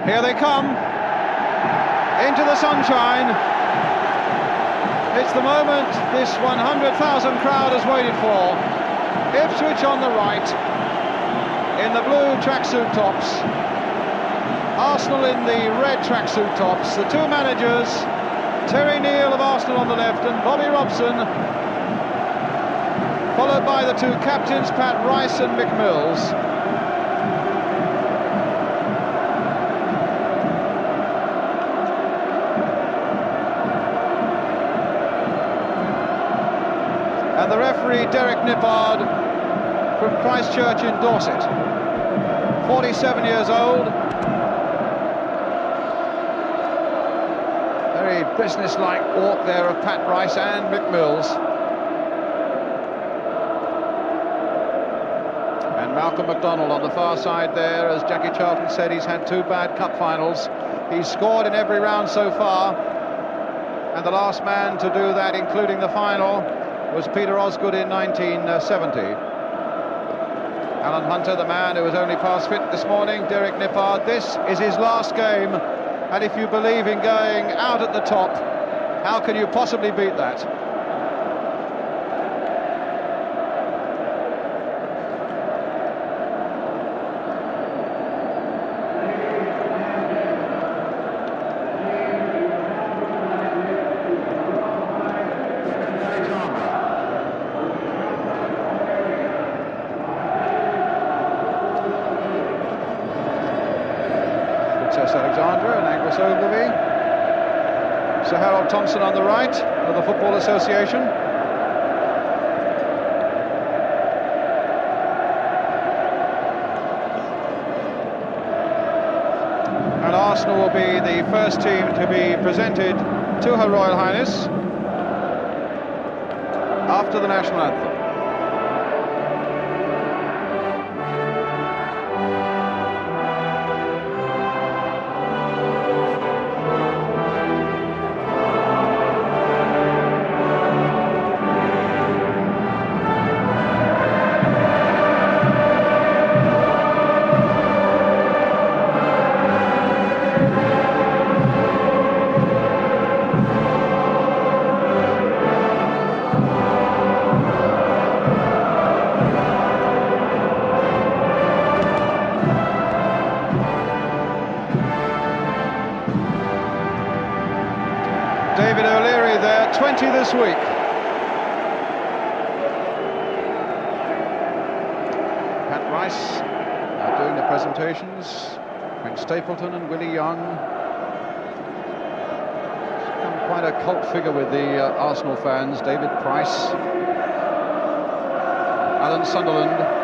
Here they come, into the sunshine. It's the moment this 100,000 crowd has waited for. Ipswich on the right, in the blue tracksuit tops. Arsenal in the red tracksuit tops. The two managers, Terry Neal of Arsenal on the left and Bobby Robson, followed by the two captains, Pat Rice and Mick Mills. And the referee, Derek Nippard, from Christchurch in Dorset, 47 years old. Very business-like walk there of Pat Rice and Mick Mills. And Malcolm McDonald on the far side there. As Jackie Charlton said, he's had two bad cup finals. He's scored in every round so far. And the last man to do that, including the final, was Peter Osgood in 1970. Alan Hunter, the man who was only past fit this morning. Derek Nippard, this is his last game, and if you believe in going out at the top, how can you possibly beat that? Sir Harold Thompson on the right of the Football Association. And Arsenal will be the first team to be presented to Her Royal Highness after the national anthem. David O'Liri there, 20 this week. Pat Rice now doing the presentations. Frank Stapleton and Willie Young. He's become quite a cult figure with the Arsenal fans. David Price, Alan Sunderland.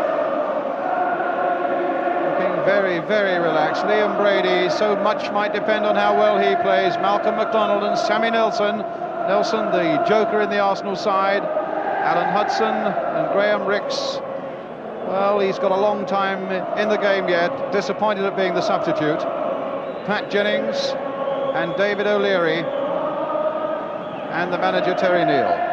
Very, very relaxed. Liam Brady, so much might depend on how well he plays. Malcolm McDonald and Sammy Nilsson. Nelson, the joker in the Arsenal side. Alan Hudson and Graham Ricks. Well, he's got a long time in the game yet. Disappointed at being the substitute. Pat Jennings and David O'Leary. And the manager, Terry Neal.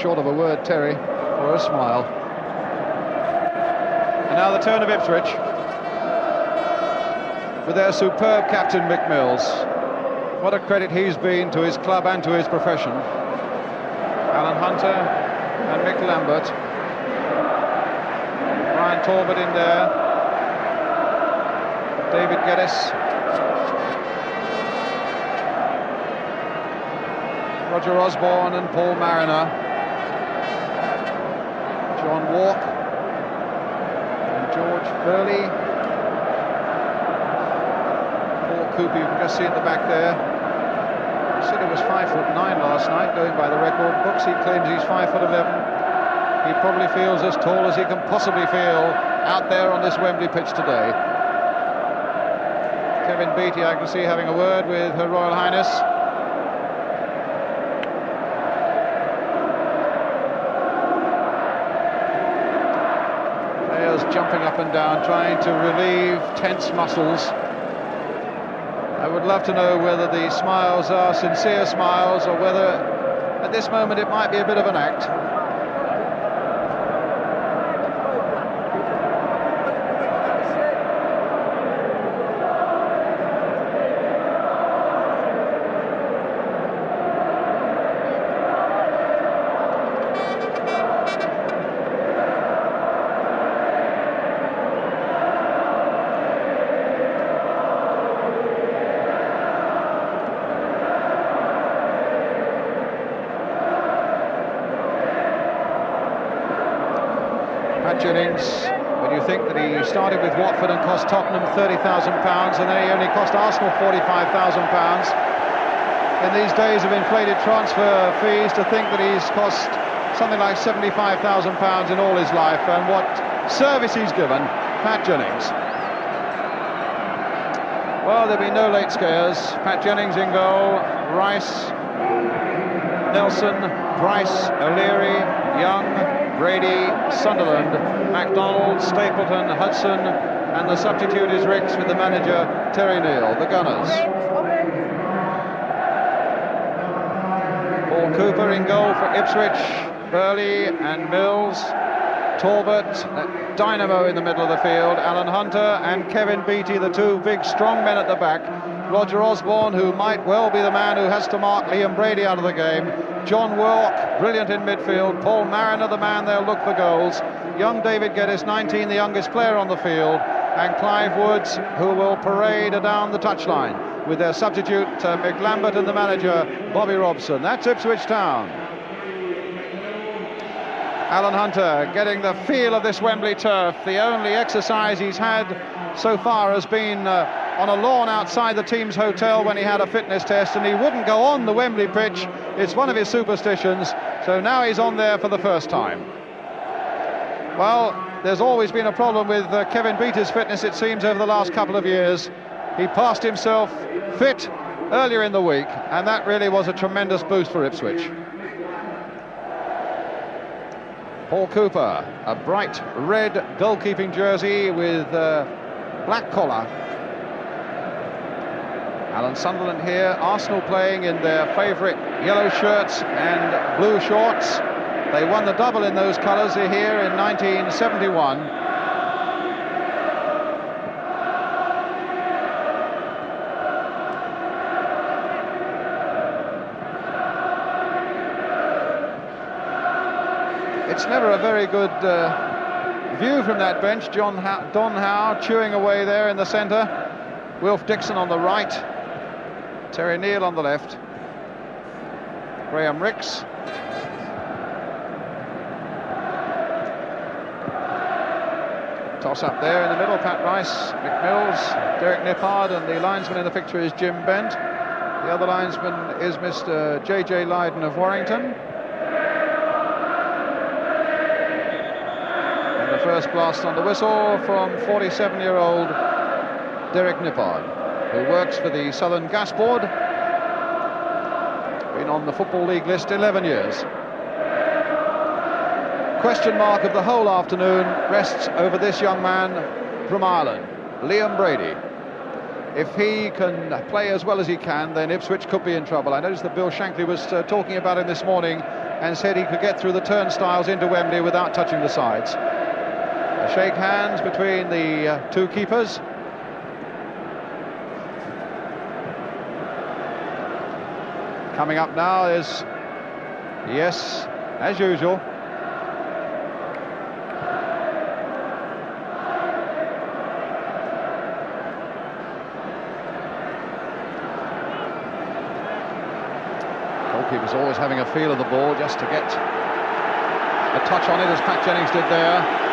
Short of a word, Terry, or a smile. And now the turn of Ipswich with their superb captain Mick Mills. What a credit he's been to his club and to his profession. Alan Hunter and Mick Lambert. Brian Talbot in there. David Geddes. Roger Osborne and Paul Mariner. John Walk and George Bёrli. Paul Cooper, you can just see at the back there. He said he was 5'9" last night, going by the record books. He claims he's 5'11". He probably feels as tall as he can possibly feel out there on this Wembley pitch today. Kevin Beattie, I can see, having a word with Her Royal Highness. Jumping up and down, trying to relieve tense muscles I would love to know whether the smiles are sincere smiles or whether at this moment it might be a bit of an act. Jennings, when you think that he started with Watford and cost Tottenham £30,000 and then he only cost Arsenal £45,000 in these days of inflated transfer fees, to think that he's cost something like £75,000 in all his life, and what service he's given, Pat Jennings. Well, there'll be no late scares. Pat Jennings in goal, Rice, Nelsson, Prайс, O'Lири, Young, Brady, Sunderland, MacDonald, Stapleton, Hudson, and the substitute is Ricks with the manager Terry Neal, the Gunners. Paul Cooper in goal for Ipswich, Bёrli and Mиллs, Talbot, that dynamo in the middle of the field, Alan Hunter and Kevin Beattie, the two big strong men at the back. Roger Osborne, who might well be the man who has to mark Liam Brady out of the game. John Wark, brilliant in midfield. Paul Mariner, the man they'll look for goals. Young David Geddes, 19, the youngest player on the field. And Clive Woods, who will parade down the touchline with their substitute Mick Lambert and the manager Bobby Robson. That's Ipswich Town. Alan Hunter getting the feel of this Wembley turf. The only exercise he's had so far has been on a lawn outside the team's hotel when he had a fitness test, and he wouldn't go on the Wembley pitch. It's one of his superstitions, so now he's on there for the first time. Well, there's always been a problem with Kevin Beattie's fitness, it seems, over the last couple of years. He passed himself fit earlier in the week, and that really was a tremendous boost for Ipswich. Paul Cooper, a bright red goalkeeping jersey with black collar. Alan Sunderland here, Arsenal playing in their favourite yellow shirts and blue shorts. They won the double in those colours here in 1971. It's never a very good view from that bench. Don Howe chewing away there in the centre. Wilf Dixon on the right. Terry Neal on the left. Graham Ricks. Toss up there in the middle. Pat Rice, Mick Mills, Derek Nippard, and the linesman in the picture is Jim Bent. The other linesman is Mr. J.J. Lydon of Warrington. First blast on the whistle from 47-year-old Derek Nippard, who works for the Southern Gas Board. Been on the Football League list 11 years. Question mark of the whole afternoon rests over this young man from Ireland, Liam Brady. If he can play as well as he can, then Ipswich could be in trouble. I noticed that Bill Shankly was talking about him this morning and said he could get through the turnstiles into Wembley without touching the sides. A shake hands between the two keepers. Coming up now is, yes, as usual, goalkeeper's always having a feel of the ball just to get a touch on it, as Pat Jennings did there.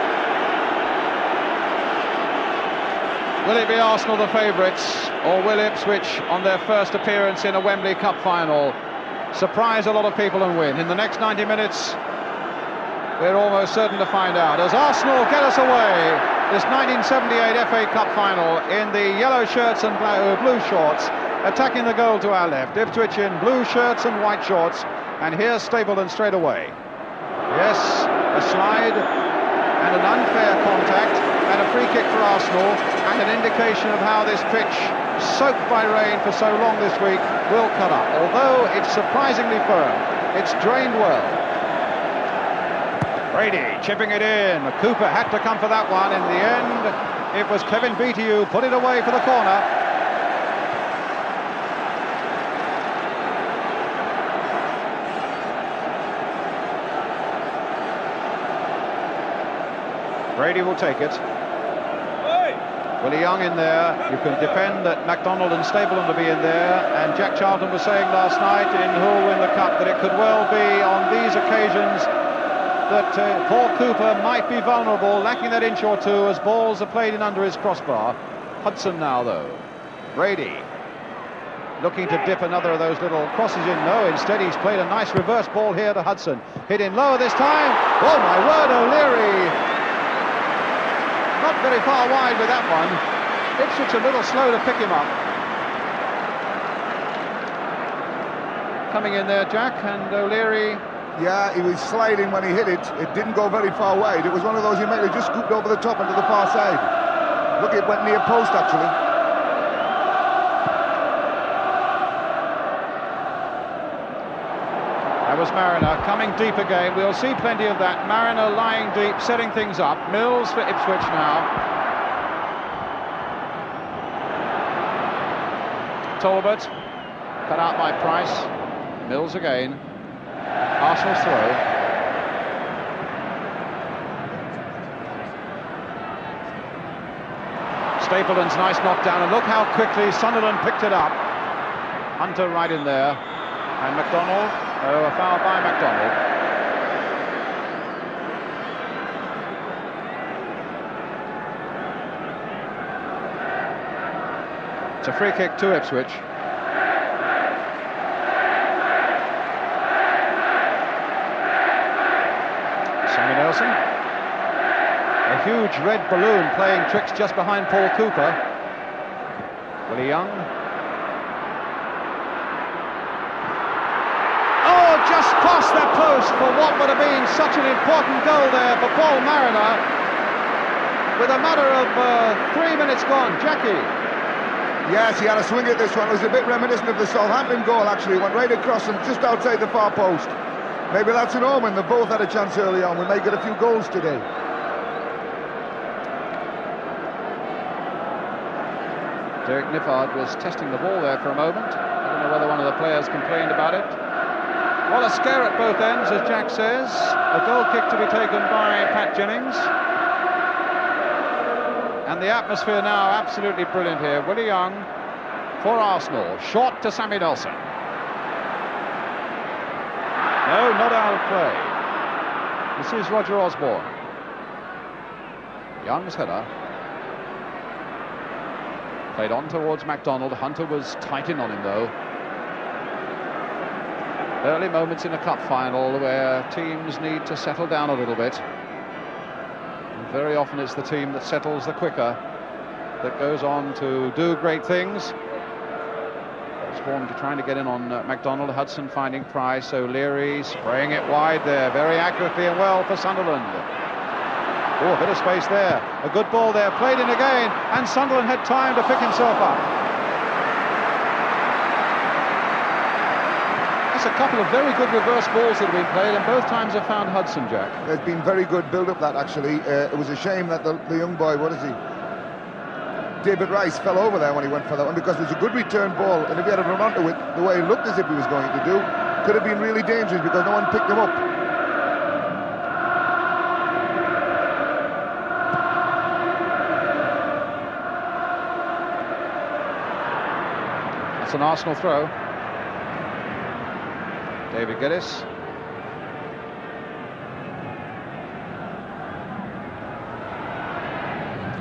Will it be Arsenal the favourites, or will Ipswich, on their first appearance in a Wembley Cup final, surprise a lot of people and win? In the next 90 minutes, we're almost certain to find out. As Arsenal get us away, this 1978 FA Cup final in the yellow shirts and blue shorts, attacking the goal to our left. Ipswich in blue shirts and white shorts, and here's Stapleton straight away. Yes, a slide and an unfair contact, and a free kick for Arsenal, and an indication of how this pitch soaked by rain for so long this week, will cut up. Although it's surprisingly firm, it's drained well. Brady chipping it in. Cooper had to come for that one. In the end, it was Kevin Beattie who put it away for the corner. Brady will take it. Willie Young in there. You can depend that MacDonald and Stapleton to be in there. And Jack Charlton was saying last night in Who'll Win the Cup that it could well be on these occasions that Paul Cooper might be vulnerable, lacking that inch or two as balls are played in under his crossbar. Hudson now, though. Brady looking to dip another of those little crosses in. No, instead he's played a nice reverse ball here to Hudson. Hit in low this time. Oh, my word, O'Liri. Not very far wide with that one. Ipswich a little slow to pick him up. Coming in there, Jack, and O'Liri. Yeah, he was sliding when he hit it. It didn't go very far wide. It was one of those he made. It just scooped over the top onto the far side. Look, it went near post, actually. That was Mariner coming deep again. We'll see plenty of that. Mariner lying deep, setting things up. Mils for Ipswich now. Talbot, cut out by Praiss. Mils again. Arsenal's throw. Stapleton's nice knockdown, and look how quickly Sunderland picked it up. Hunter right in there. And MacDonald. Oh, a foul by MacDonald. It's a free kick to Ipswich. Sammy Nilsson. A huge red balloon playing tricks just behind Paul Cooper. Willie Young. Just past that post for what would have been such an important goal there for Paul Mariner. With a matter of 3 minutes gone. Jackie. Yes, he had a swing at this one. It was a bit reminiscent of the Southampton goal, actually. Went right across him, just outside the far post. Maybe that's an omen. They both had a chance early on. We may get a few goals today. Derek Nippard was testing the ball there for a moment. I don't know whether one of the players complained about it. Well, a scare at both ends, as Jack says. A goal kick to be taken by Pat Jennings. And the atmosphere now absolutely brilliant here. Willie Young for Arsenal. Short to Sammy Nilsson. No, not out of play. This is Roger Osborne. Young's header. Played on towards MacDonald. Hunter was tight in on him, though. Early moments in a cup final where teams need to settle down a little bit. And very often it's the team that settles the quicker that goes on to do great things. Osborne trying to get in on MacDonald. Hudson finding Praiss. O'Leary spraying it wide there, very accurately and well for Sunderland. Oh, a bit of space there. A good ball there, played in again, and Sunderland had time to pick himself up. A couple of very good reverse balls that have been played, and both times have found Hudson, Jack. There's been very good build-up, that actually. It was a shame that the young boy, what is he? David Raiss fell over there when he went for that one, because it was a good return ball, and if he had run onto it the way it looked as if he was going to do, could have been really dangerous because no one picked him up. That's an Arsenal throw. David Geddes.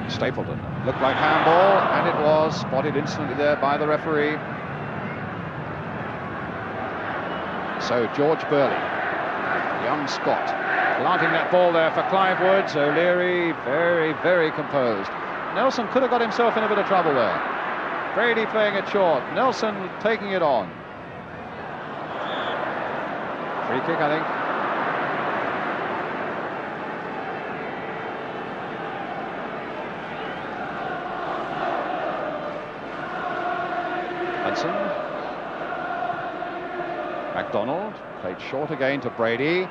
Stapleton. Looked like handball, and it was spotted instantly there by the referee. So George Bёrli, young Scot, planting that ball there for Clive Woods. O'Leary very, very composed. Nelson could have got himself in a bit of trouble there. Brady playing it short. Nelson taking it on. Free kick, I think. Hudson. MacDonald played short again to Brady.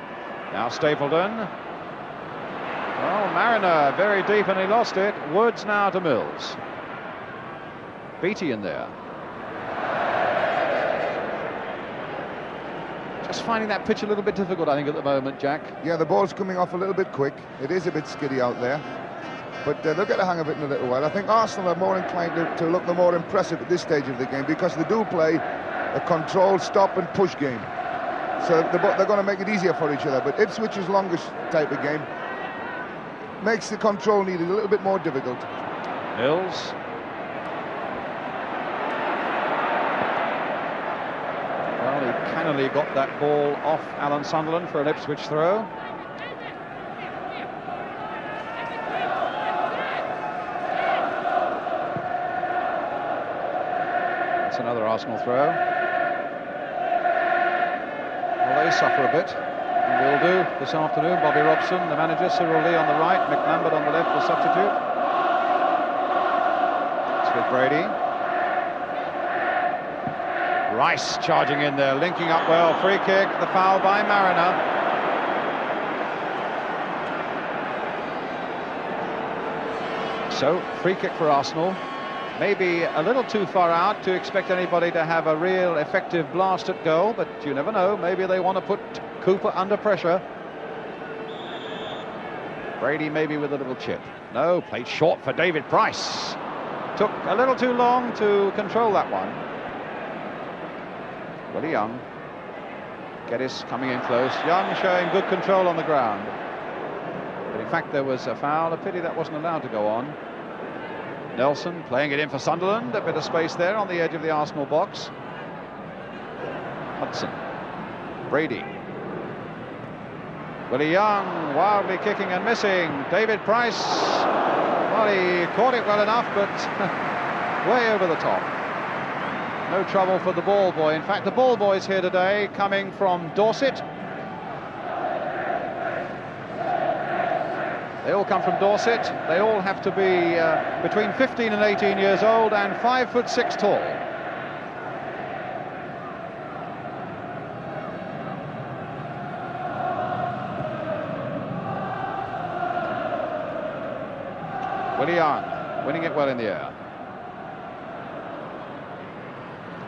Now Stapleton. Well, Mariner very deep and he lost it. Woods now to Mils. Beattie in there. Just finding that pitch a little bit difficult, I think, at the moment, Jack. Yeah, the ball's coming off a little bit quick. It is a bit skiddy out there. But they'll get a hang of it in a little while. I think Arsenal are more inclined to look the more impressive at this stage of the game because they do play a controlled stop and push game. So they're going to make it easier for each other. But Ipswich's longest type of game makes the control needed a little bit more difficult. Mils. Well, he cannily got that ball off Alan Sunderland for an Ipswich throw. That's another Arsenal throw. Well, they suffer a bit. And will do this afternoon. Bobby Robson, the manager, Cyril Lee on the right, Mick Lambert on the left, the substitute. It's with Brady. Rice charging in there, linking up well. Free kick, the foul by Mariner. So, free kick for Arsenal. Maybe a little too far out to expect anybody to have a real effective blast at goal, but you never know. Maybe they want to put Cooper under pressure. Brady maybe with a little chip. No, played short for David Praiss. Took a little too long to control that one. Willie Young. Geddes coming in close. Young showing good control on the ground. But in fact there was a foul. A pity that wasn't allowed to go on. Nelson playing it in for Sunderland. A bit of space there on the edge of the Arsenal box. Hudson. Brady. Willie Young wildly kicking and missing. David Praiss. Well, he caught it well enough, but way over the top. No trouble for the ball boy. In fact, the ball boys here today coming from Dorset. They all come from Dorset. They all have to be between 15 and 18 years old and 5'6" tall. Willie Young winning it well in the air.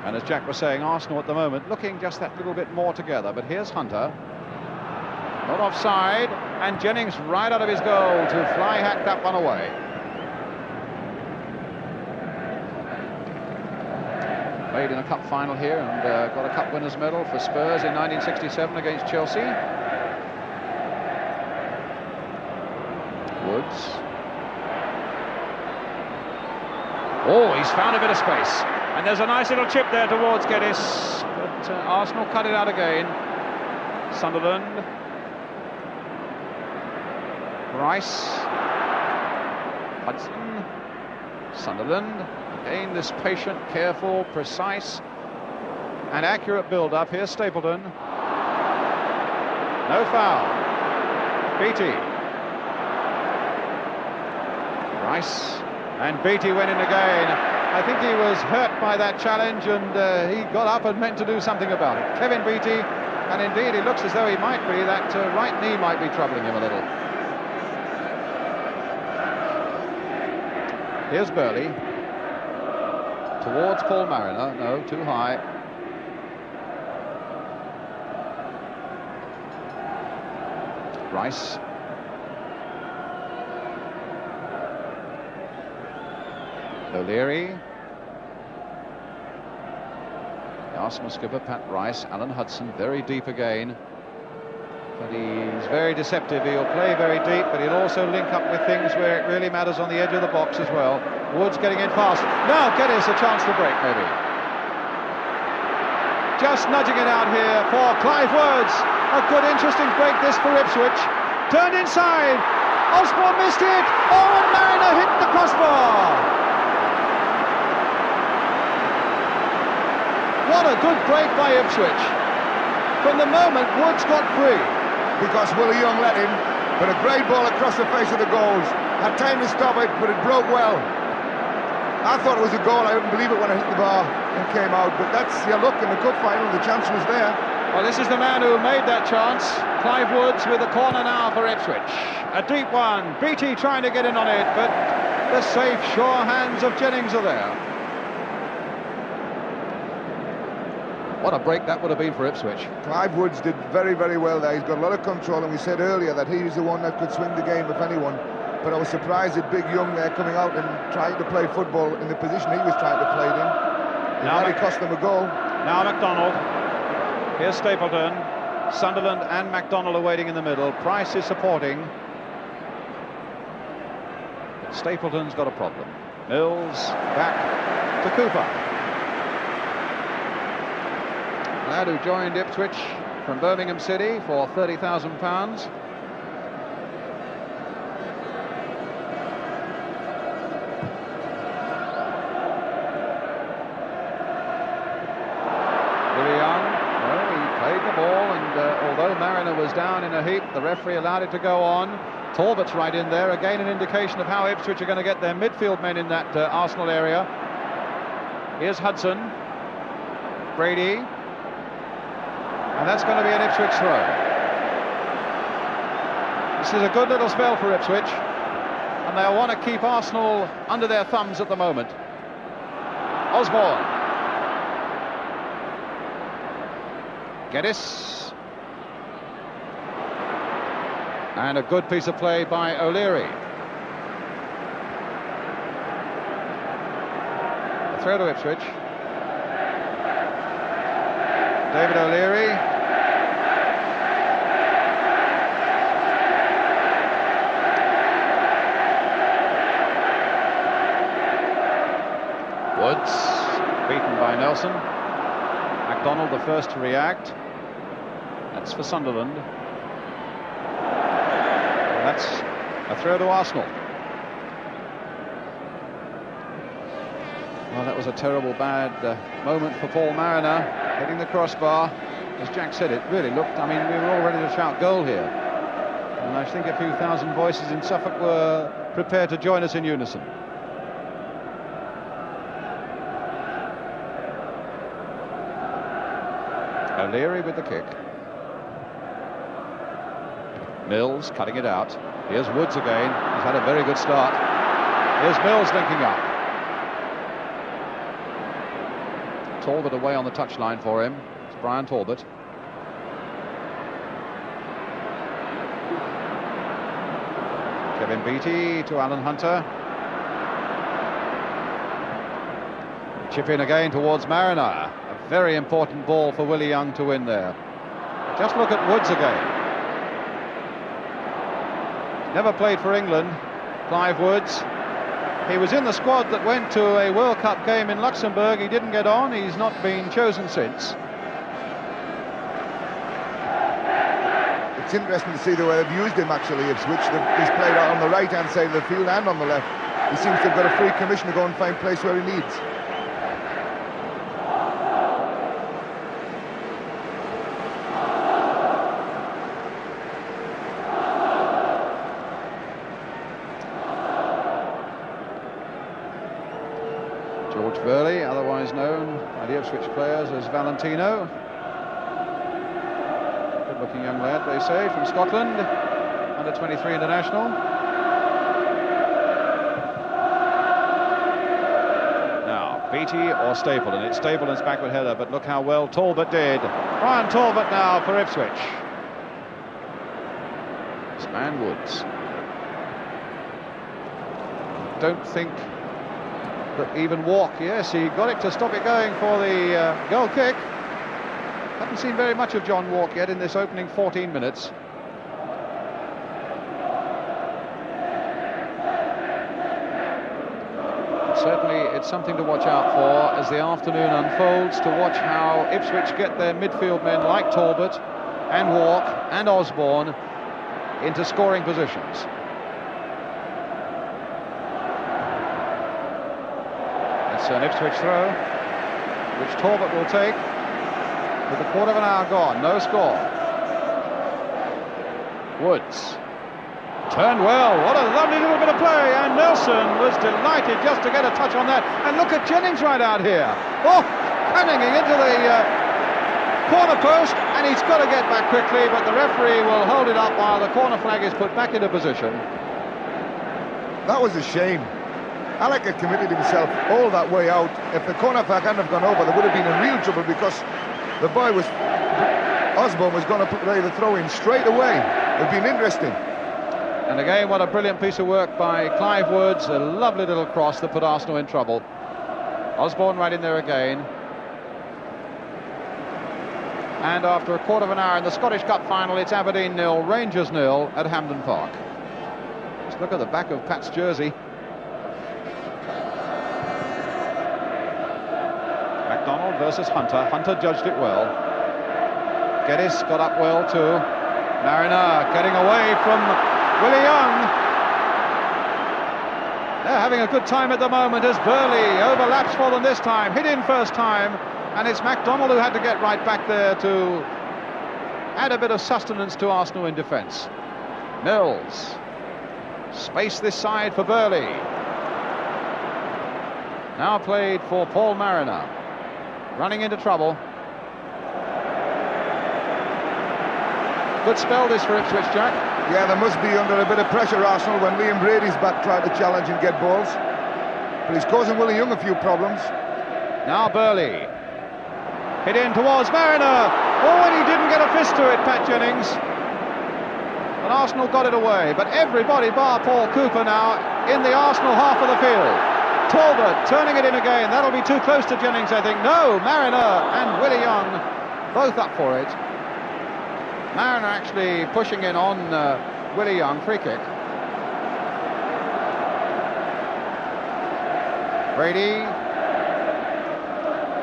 And as Jack was saying, Arsenal at the moment looking just that little bit more together. But here's Hunter. Not offside, and Jennings right out of his goal to fly hack that one away. Played in a cup final here and got a cup winners medal for Spurs in 1967 against Chelsea. Woods. Oh, he's found a bit of space. And there's a nice little chip there towards Geddes. But Arsenal cut it out again. Sunderland. Rice, Hudson, Sunderland. Again, this patient, careful, precise and accurate build-up. Here's Stapleton. No foul. Beattie. Rice and Beattie went in again. I think he was hurt by that challenge and he got up and meant to do something about it. Kevin Beattie, and indeed it looks as though he might be. That right knee might be troubling him a little. Here's Bёrli towards Paul Mariner. No, too high. Rice. O'Liri. The Arsenal skipper Pat Rice. Alan Hudson very deep again. But he's very deceptive. He'll play very deep, but he'll also link up with things where it really matters on the edge of the box as well. Woods getting in fast. Now Geddes a chance to break, maybe. Just nudging it out here for Clive Woods. A good, interesting break this for Ipswich. Turned inside. Osborne missed it. Oh, and Mariner hit the crossbar. What a good break by Ipswich. From the moment Woods got free. Because Willie Young let him, but a great ball across the face of the goals. Had time to stop it, but it broke well. I thought it was a goal. I didn't believe it when I hit the bar and came out. But that's your look in the cup final. The chance was there. Well, this is the man who made that chance. Clive Woods with the corner now for Ipswich. A deep one. Beattie trying to get in on it, but the safe, sure hands of Jennings are there. What a break that would have been for Ipswich. Clive Woods did very, very well there. He's got a lot of control, and we said earlier that he was the one that could swing the game, if anyone. But I was surprised at Big Young there coming out and trying to play football in the position he was trying to play it in. It nearly cost them a goal. Now MacDonald. Here's Stapleton. Sunderland and MacDonald are waiting in the middle. Praiss is supporting. But Stapleton's got a problem. Mills back to Cooper. Lad who joined Ipswich from Birmingham City for £30,000. Although Mariner was down in a heap, the referee allowed it to go on. Talbot's right in there, again an indication of how Ipswich are going to get their midfield men in that Arsenal area. Here's Hudson, Brady, and that's going to be an Ipswich throw. This is a good little spell for Ipswich, and they'll want to keep Arsenal under their thumbs at the moment. Osborne. Geddes. And a good piece of play by O'Liri. A throw to Ipswich. David O'Liri. Woods, beaten by Nelson. MacDonald the first to react. That's for Sunderland. That's a throw to Arsenal. Well, that was a terrible bad moment for Paul Mariner, hitting the crossbar. As Jack said, it really looked, I mean, we were all ready to shout goal here. And I think a few thousand voices in Suffolk were prepared to join us in unison. O'Leary with the kick. Mills cutting it out. Here's Woods again. He's had a very good start. Here's Mills linking up. Talbot away on the touchline for him. It's Brian Talbot. Kevin Beattie to Alan Hunter. Chip in again towards Mariner. A very important ball for Willie Young to win there. Just look at Woods again. Never played for England, Clive Woods. He was in the squad that went to a World Cup game in Luxembourg. He didn't get on. He's not been chosen since. It's interesting to see the way they've used him, actually, Ipswich. He's played out on the right-hand side of the field and on the left. He seems to have got a free commission to go and find place where he needs. Bёrli, otherwise known by the Ipswich players as Valentino. Good-looking young lad, they say, from Scotland, under 23 international. Now, Beattie or Stapleton. It's Stapleton's backward header, but look how well Talbot did. Brian Talbot now for Ipswich. This man Woods. Don't think that even Walk, yes, he got it to stop it going for the goal kick. Haven't seen very much of John Walk yet in this opening 14 minutes. But certainly it's something to watch out for as the afternoon unfolds, to watch how Ipswich get their midfield men like Talbot and Walk and Osborne into scoring positions. It's an Ipswich throw, which Talbot will take, with a quarter of an hour gone, no score. Woods turned well, what a lovely little bit of play, and Nilson was delighted just to get a touch on that. And look at Jennings right out here. Oh, cannonning into the corner post, and he's got to get back quickly, but the referee will hold it up while the corner flag is put back into position. That was a shame. Alec had committed himself all that way out. If the corner flag hadn't have gone over, there would have been in real trouble, because the boy was... Osborne was going to play the throw-in straight away. It would have been interesting. And again, what a brilliant piece of work by Clive Woods. A lovely little cross that put Arsenal in trouble. Osborne right in there again. And after a quarter of an hour in the Scottish Cup final, it's Aberdeen 0, Rangers 0 at Hampden Park. Just look at the back of Pat's jersey. MacDonald versus Hunter. Hunter judged it well. Geddes got up well too. Mariner getting away from Willie Young. They're having a good time at the moment as Bёrli overlaps for them this time. Hit in first time, and it's MacDonald who had to get right back there to add a bit of sustenance to Arsenal in defence. Mиллs. Space this side for Bёrli. Now played for Paul Mariner. Running into trouble. Good spell this for Ipswich, Jack. Yeah, they must be under a bit of pressure, Arsenal, when Liam Brady's back trying to challenge and get balls. But he's causing Willie Young a few problems. Now Bёrli. Hit in towards Mariner. Oh, and he didn't get a fist to it, Pat Jennings. And Arsenal got it away. But everybody bar Paul Cooper now in the Arsenal half of the field. Talbot turning it in again. That'll be too close to Jennings, I think. No, Mariner and Willie Young both up for it. Mariner actually pushing in on Willie Young, free kick. Brady.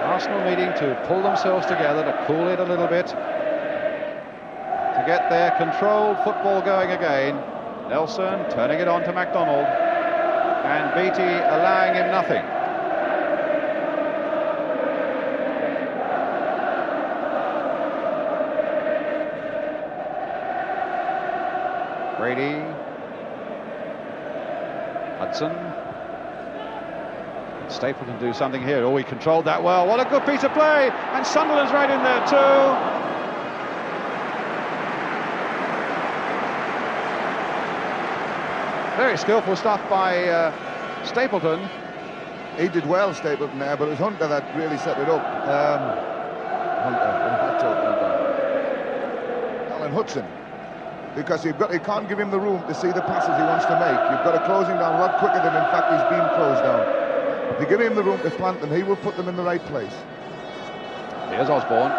Arsenal needing to pull themselves together to cool it a little bit, to get their controlled football going again. Nelson turning it on to MacDonald, and Beattie allowing him nothing. Brady, Hudson, Stapleton do something here. Oh, he controlled that well. What a good piece of play, and Sunderland's right in there too. Very skillful stuff by Stapleton. He did well, Stapleton, there, but it was Hunter that really set it up. Alan Hudson. Because you can't give him the room to see the passes he wants to make. You've got to close him down a lot quicker than, in fact, he's been closed down. If you give him the room to plant them, he will put them in the right place. Here's Osborne.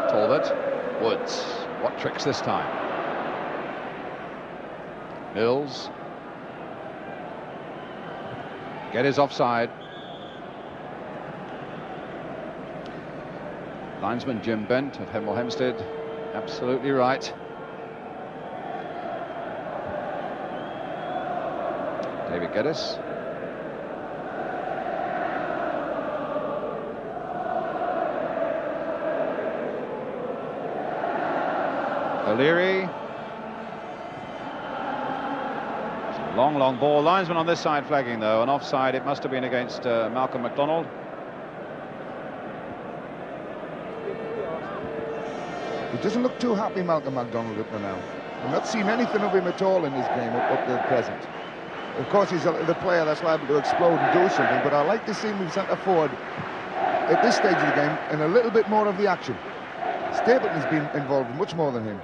Talbot. Woods. What tricks this time? Mиллs. Get his offside. Linesman Jim Bent of Hemel Hempstead. Absolutely right. David Geddes. O'Liri. It's a long ball. Linesman on this side flagging though. An offside. It must have been against Malcolm MacDonald. He doesn't look too happy, Malcolm MacDonald, up to now. I've not seen anything of him at all in his game up to the present. Of course, he's the player that's liable to explode and do something, but I like to see him centre forward at this stage of the game and a little bit more of the action. Stapleton's been involved much more than him.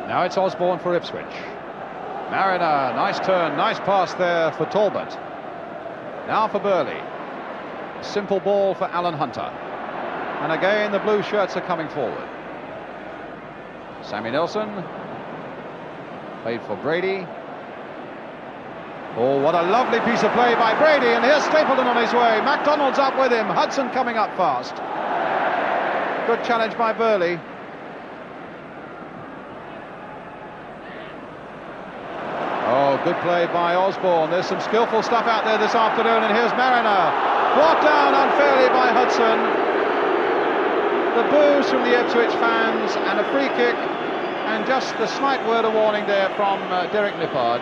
Now it's Osborne for Ipswich. Mariner, nice turn, nice pass there for Talbot. Now for Bёrli. Simple ball for Alan Hunter. And again, the blue shirts are coming forward. Sammy Nilsson. Played for Brady. Oh, what a lovely piece of play by Brady, and here's Stapleton on his way. MacDonald's up with him. Hudson coming up fast. Good challenge by Bёrli. Oh, good play by Osborne. There's some skillful stuff out there this afternoon, and here's Mariner. Brought down unfairly by Hudson. The boos from the Ipswich fans, and a free kick, And just the slight word of warning there from Derek Lippard.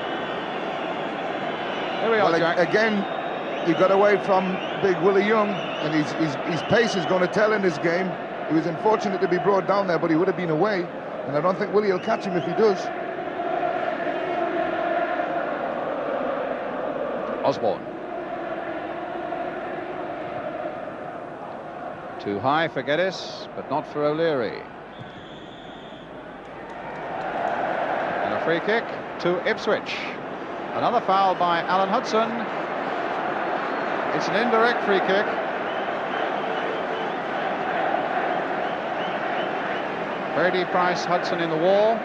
Here we are, Jack. Again, he got away from big Willie Young, and his pace is going to tell in this game. He was unfortunate to be brought down there, but he would have been away, and I don't think Willie will catch him if he does. Osborne. Too high for Geddes, but not for O'Leary. And a free kick to Ipswich. Another foul by Alan Hudson. It's an indirect free kick. Brady, Praiss, Hudson in the wall.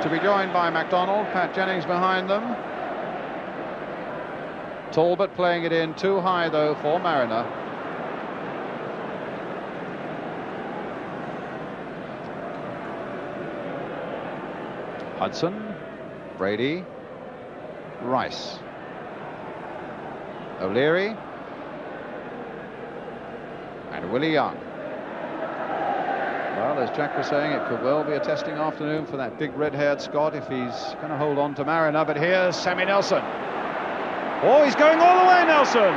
To be joined by MacDonald, Pat Jennings behind them. Talbot playing it in too high though for Mariner. Hudson, Brady, Rice, O'Leary, and Willie Young. Well, as Jack was saying, it could well be a testing afternoon for that big red-haired Scot if he's going to hold on to Mariner. But here's Sami Nelson. Oh, he's going all the way, Nelson.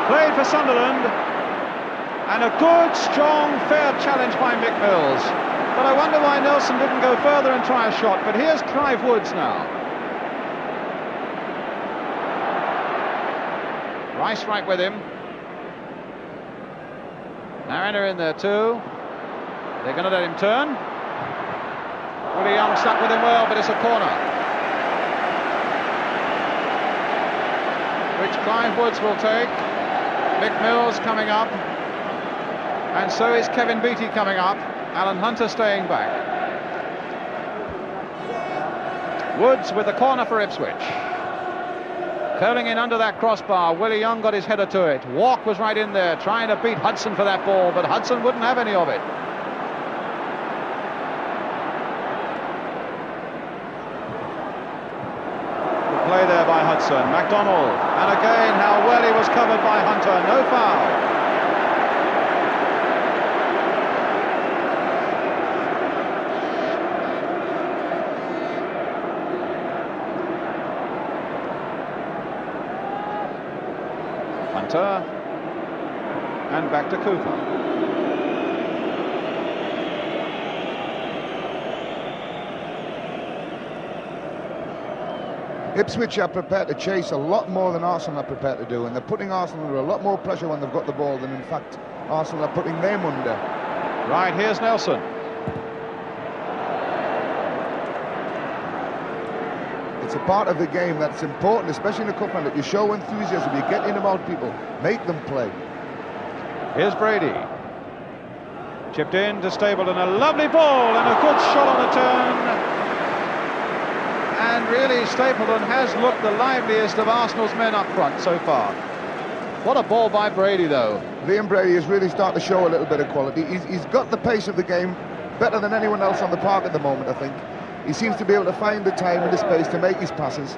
Played for Sunderland. And a good, strong, fair challenge by Mick Mills. But I wonder why Nelson didn't go further and try a shot. But here's Clive Woods now. Rice right with him. Mariner in there too. They're going to let him turn. Willie Young stuck with him well, but it's a corner, which Clive Woods will take. Mick Mills coming up, and so is Kevin Beattie coming up. Alan Hunter staying back. Woods with the corner for Ipswich. Curling in under that crossbar. Willie Young got his header to it. Walk was right in there, trying to beat Hudson for that ball, but Hudson wouldn't have any of it. Play there by Hudson. MacDonald, and again how well he was covered by Hunter. No foul. Hunter, and back to Cooper. Ipswich are prepared to chase a lot more than Arsenal are prepared to do, and they're putting Arsenal under a lot more pressure when they've got the ball than, in fact, Arsenal are putting them under. Right, here's Nelson. It's a part of the game that's important, especially in a cup run, that you show enthusiasm, you get in about people, make them play. Here's Brady. Chipped in to Stapleton, a lovely ball and a good shot on the turn. And really, Stapleton has looked the liveliest of Arsenal's men up front so far. What a ball by Brady, though. Liam Brady is really starting to show a little bit of quality. He's got the pace of the game better than anyone else on the park at the moment, I think. He seems to be able to find the time and the space to make his passes.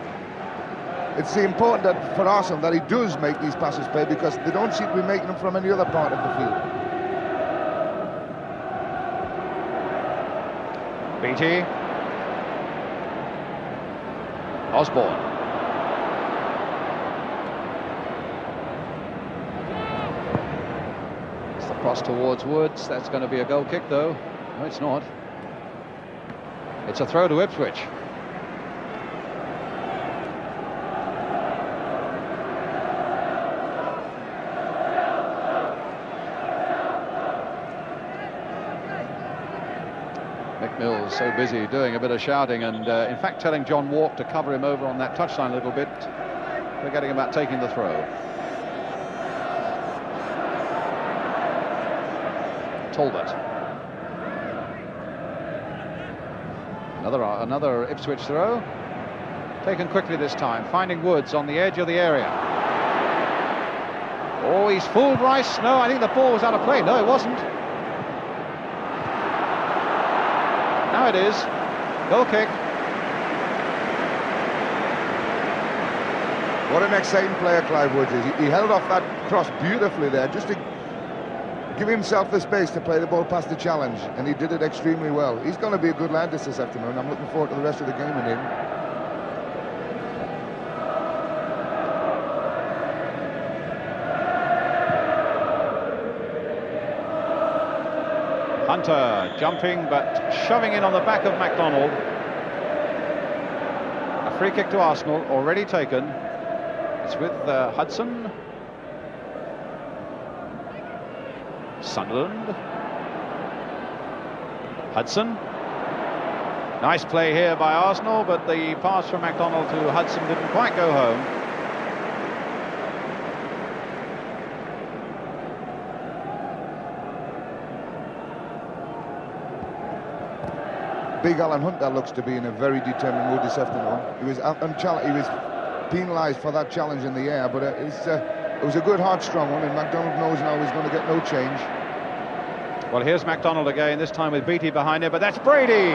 It's important that for Arsenal that he does make these passes play, because they don't seem to be making them from any other part of the field. Beattie. Osborne. It's the cross towards Woods. That's going to be a goal kick, though. No, it's not. It's a throw to Ipswich. Mills so busy doing a bit of shouting and in fact telling John Walk to cover him over on that touchline a little bit, forgetting about taking the throw. Talbot. Another Ipswich throw, taken quickly this time, finding Woods on the edge of the area. Oh, he's fooled Rice. No, I think the ball was out of play. No, it wasn't. Now it is. Goal kick. What an exciting player Clive Woods is. He held off that cross beautifully there, just to give himself the space to play the ball past the challenge, and he did it extremely well. He's going to be a good lad this afternoon. I'm looking forward to the rest of the game with him. Hunter jumping but shoving in on the back of McDonald. A free kick to Arsenal, already taken. It's with Hudson. Sunderland. Hudson. Nice play here by Arsenal, but the pass from McDonald to Hudson didn't quite go home. Big Alan Hunter looks to be in a very determined mood this afternoon. He was penalised for that challenge in the air, but it was a good, hard, strong one, and McDonald knows now he's going to get no change. Well, here's McDonald again, this time with Beattie behind him, but that's Brady!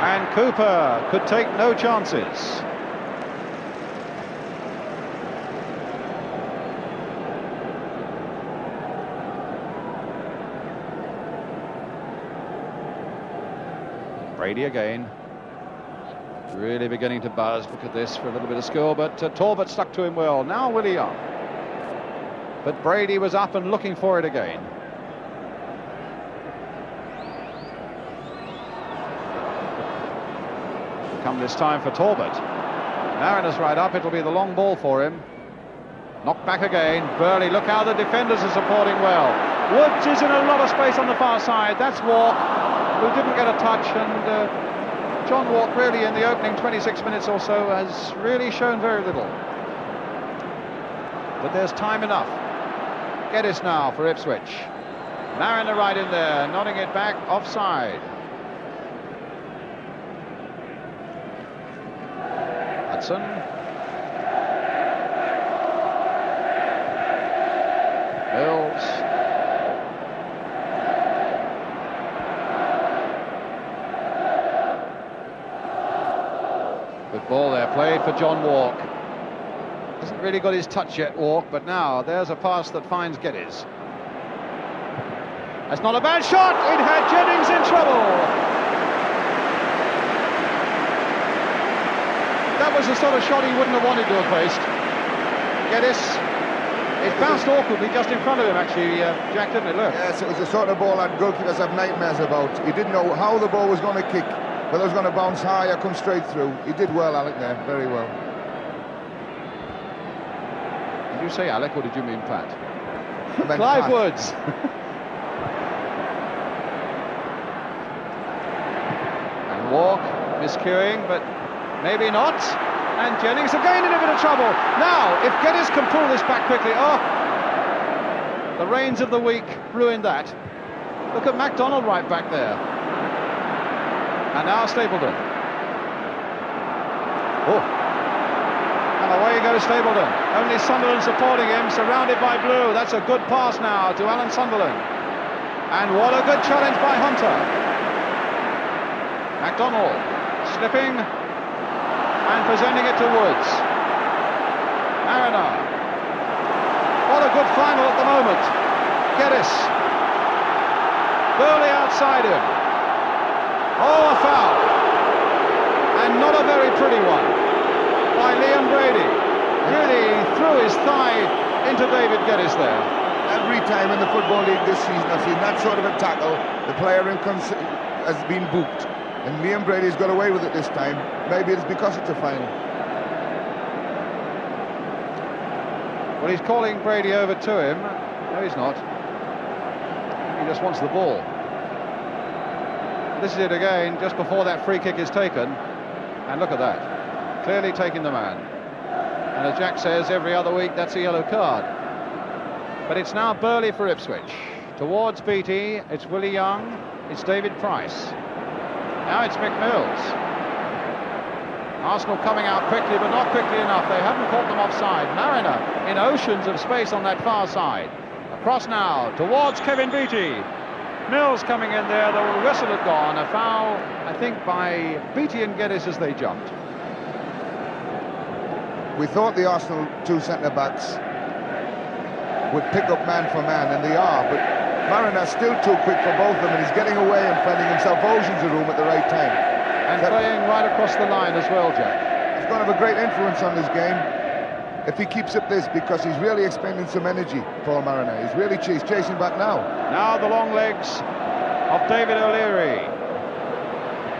And Cooper could take no chances. Brady again, really beginning to buzz. Look at this for a little bit of skill, but Talbot stuck to him well. Now Willie Young, but Brady was up and looking for it again. Come this time for Talbot. Mariner's right up, it'll be the long ball for him. Knocked back again. Bёrli, look how the defenders are supporting well. Woods is in a lot of space on the far side. That's Walk, who didn't get a touch, and John Walk really in the opening 26 minutes or so has really shown very little. But there's time enough. Geddes now for Ipswich. Mariner right in there, nodding it back, offside. Hudson. Mills. Good ball there, played for John Walk. Hasn't really got his touch yet, Walk, but now there's a pass that finds Geddes. That's not a bad shot, it had Jennings in trouble. That was the sort of shot he wouldn't have wanted to have faced. Geddes, it bounced awkwardly just in front of him, actually, Jack, didn't it? Look. Yes, it was the sort of ball that goalkeepers have nightmares about. He didn't know how the ball was going to kick, whether it was going to bounce high or come straight through. He did well, Alec, there, very well. Did you say Alec, or did you mean Pat? Clive Pat. Woods. And Walk, miscuing, but maybe not. And Jennings again in a bit of trouble. Now, if Geddes can pull this back quickly, the rains of the week ruined that. Look at McDonald right back there. And now Stapleton. Oh. And away goes Stapleton. Only Sunderland supporting him, surrounded by blue. That's a good pass now to Alan Sunderland. And what a good challenge by Hunter. McDonald slipping and presenting it to Woods. Mariner. What a good final at the moment. Geddes. Bёrli outside him. Oh, a foul. And not a very pretty one by Liam Brady. Really threw his thigh into David Geddes there. Every time in the Football League this season I've seen that sort of a tackle, the player has been booked. And Liam Brady's got away with it this time. Maybe it's because it's a final. Well, he's calling Brady over to him. No, he's not. He just wants the ball. This is it again, just before that free kick is taken. And look at that. Clearly taking the man. And as Jack says, every other week, that's a yellow card. But it's now Bёrli for Ipswich. Towards Beattie, it's Willie Young, it's David Praiss. Now it's McMills. Arsenal coming out quickly, but not quickly enough. They haven't caught them offside. Mariner in oceans of space on that far side. Across now, towards Kevin Beattie. Mills coming in there, the whistle had gone. A foul, I think, by Beattie and Geddes as they jumped. We thought the Arsenal two centre-backs would pick up man for man, and they are, but Marina's still too quick for both of them, and he's getting away and finding himself oceans of room at the right time. And playing right across the line as well, Jack. He's going to have a great influence on this game if he keeps up this, because he's really expending some energy, Paul Mariner. He's really chasing back now. Now the long legs of David O'Liri.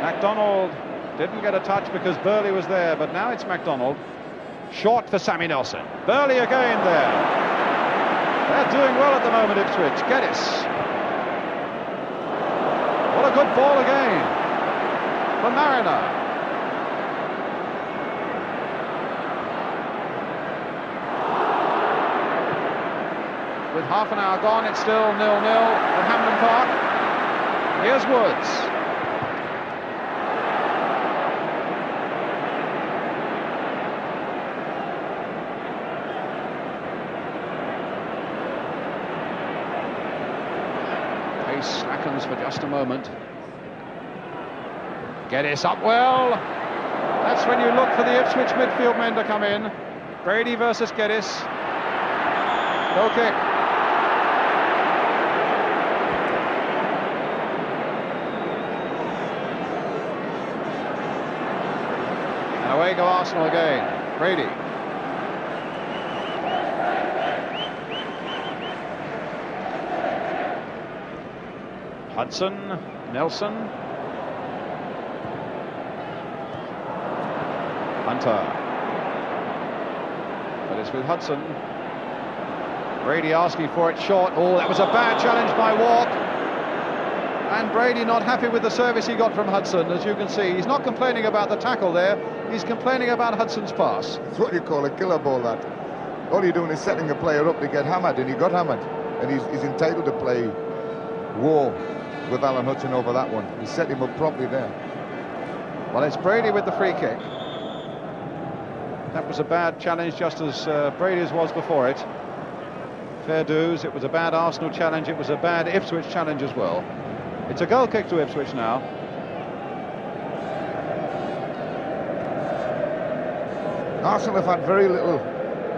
MacDonald didn't get a touch because Bёrli was there, but now it's MacDonald. Short for Sammy Nelson. Bёrli again there. They're doing well at the moment, Ipswich. Geddes. What a good ball again for Mariner. With half an hour gone, it's still 0-0 at Hampden Park. Here's Woods. Slackens for just a moment. Geddes up well. That's when you look for the Ipswich midfield men to come in. Brady versus Geddes. Goal kick. And away go Arsenal again. Brady. Hudson, Nelson, Hunter, but it's with Hudson. Brady asking for it short. Oh, that was a bad challenge by Walk, and Brady not happy with the service he got from Hudson. As you can see, he's not complaining about the tackle there, he's complaining about Hudson's pass. It's what you call a killer ball, that. All you're doing is setting a player up to get hammered, and he got hammered, and he's entitled to play war with Alan Hudson over that one. He set him up properly there. Well, it's Brady with the free kick. That was a bad challenge, just as Brady's was before it. Fair dues. It was a bad Arsenal challenge. It was a bad Ipswich challenge as well. It's a goal kick to Ipswich now. Arsenal have had very little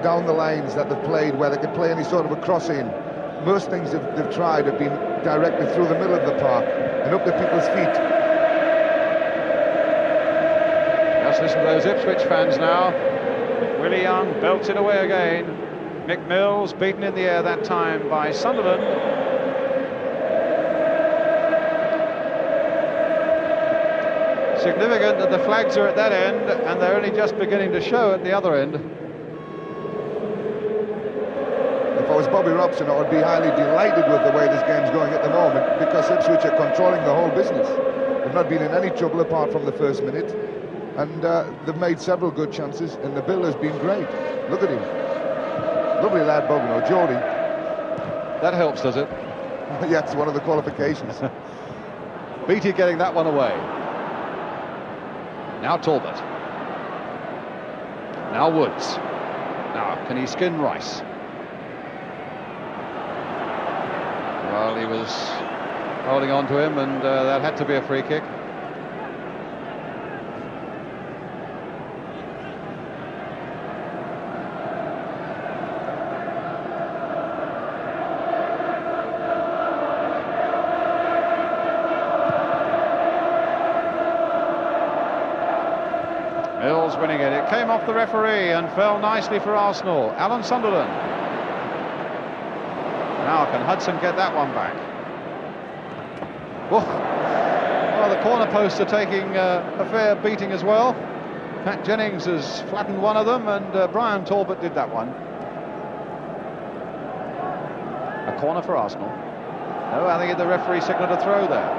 down the lines that they've played where they could play any sort of a cross in. Most things they've tried have been directly through the middle of the park and up to people's feet. Just listen to those Ipswich fans now. Willie Young belts it away again. Mick Mills beaten in the air that time by Sunderland. Significant that the flags are at that end and they're only just beginning to show at the other end. If I was Bobby Robson, I would be highly delighted with the way this game's going at the moment, because Ipswich are controlling the whole business. They've not been in any trouble apart from the first minute, and they've made several good chances, and the build has been great. Look at him. Lovely lad, Bogno. Geordie. That helps, does it? Yeah, it's one of the qualifications. Beattie getting that one away. Now Talbot. Now Woods. Now, can he skin Rice? Well, he was holding on to him, and that had to be a free kick. Mills winning it. It came off the referee and fell nicely for Arsenal. Alan Sunderland. Now can Hudson get that one back? Oof. Well, the corner posts are taking a fair beating as well. Pat Jennings has flattened one of them, and Brian Talbot did that one. A corner for Arsenal. No, I think the referee signalled a throw there.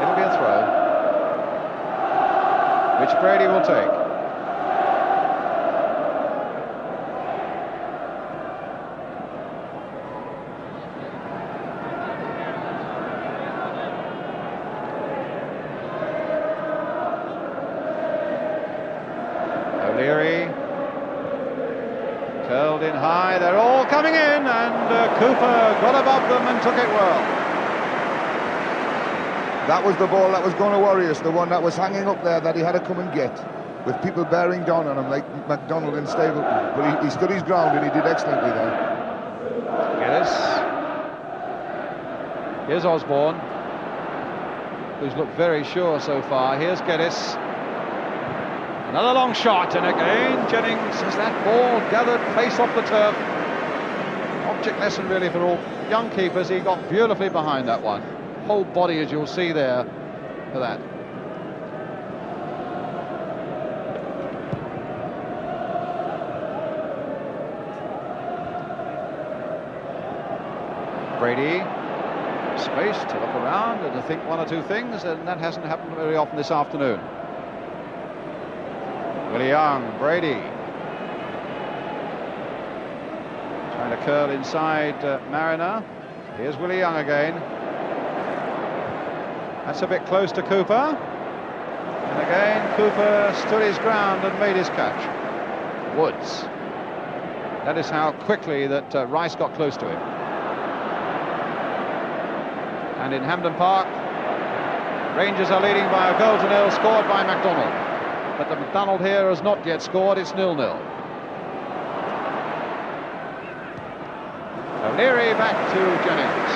It'll be a throw, which Brady will take. O'Liri curled in high. They're all coming in, and Cooper got above them and took it well. That was the ball that was going to worry us, the one that was hanging up there that he had to come and get, with people bearing down on him like MacDonald and Stapleton. But he stood his ground, and he did excellently there. Geddes. Here's Osborne, who's looked very sure so far. Here's Geddes. Another long shot, and again Jennings has that ball gathered face off the turf. Object lesson really for all young keepers. He got beautifully behind that one. Whole body, as you'll see there, for that. Brady, space to look around and to think one or two things, and that hasn't happened very often this afternoon. Willie Young, Brady. Trying to curl inside Mariner. Here's Willie Young again. That's a bit close to Cooper. And again, Cooper stood his ground and made his catch. Woods. That is how quickly that Rice got close to him. And in Hampden Park, Rangers are leading by a goal to nil, scored by MacDonald. But the MacDonald here has not yet scored, it's 0-0. O'Leary back to Jennings.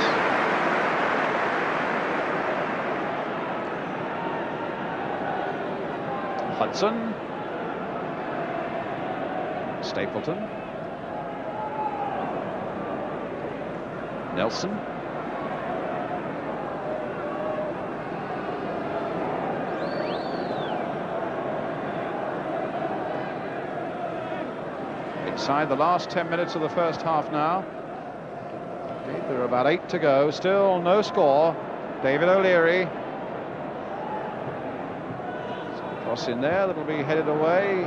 Hudson. Stapleton. Nelson. Inside the last 10 minutes of the first half now. There are about 8 to go. Still no score. David O'Leary. Cross in there that'll be headed away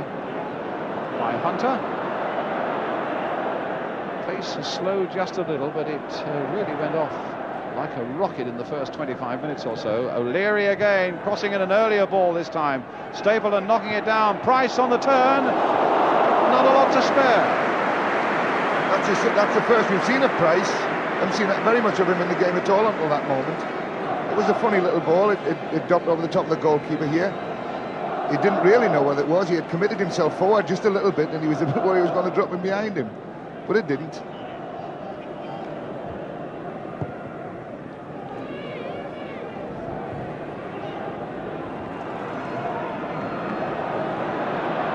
by Hunter. Pace has slowed just a little, but it really went off like a rocket in the first 25 minutes or so. O'Leary again, crossing in an earlier ball this time. Stapleton knocking it down. Praiss on the turn. Not a lot to spare. That's the first we've seen of Praiss. Haven't seen very much of him in the game at all until that moment. It was a funny little ball. It dropped over the top of the goalkeeper here. He didn't really know what it was. He had committed himself forward just a little bit, and he was a bit worried he was going to drop him behind him. But it didn't.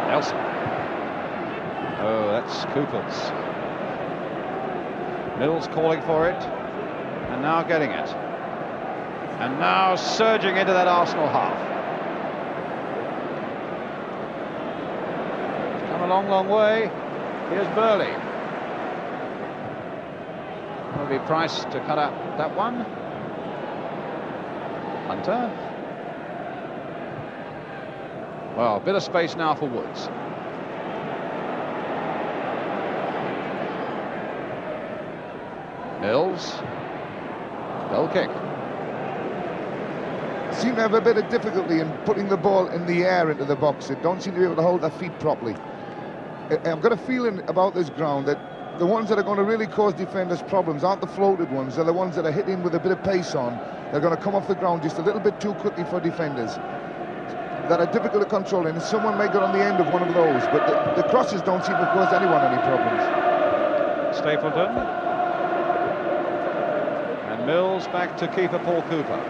Nelson. Oh, that's Cooper's. Mill's calling for it, and now getting it. And now surging into that Arsenal half. It's come a long, long way. Here's Bёrli. Will be Praiss to cut out that one. Hunter. Well, a bit of space now for Woods. Mill's. Goal kick. Seem to have a bit of difficulty in putting the ball in the air into the box. They don't seem to be able to hold their feet properly. I've got a feeling about this ground that the ones that are going to really cause defenders problems aren't the floated ones. They're the ones that are hitting with a bit of pace on. They're going to come off the ground just a little bit too quickly for defenders. That are difficult to control, and someone may get on the end of one of those, but the crosses don't seem to cause anyone any problems. Stapleton. And Mill's back to keeper Paul Cooper.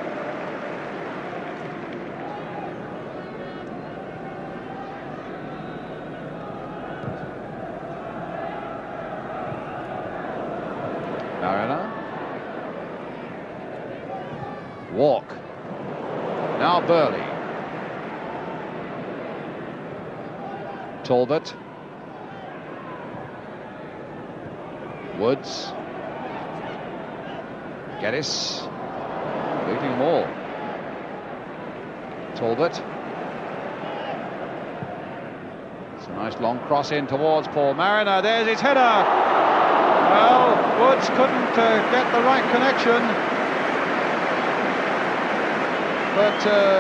Mariner. Walk. Now Bёrli. Talbot. Woods. Geddes. Beating them all. Talbot. It's a nice long cross in towards Paul Mariner. There's his header. Well, Woods couldn't get the right connection. But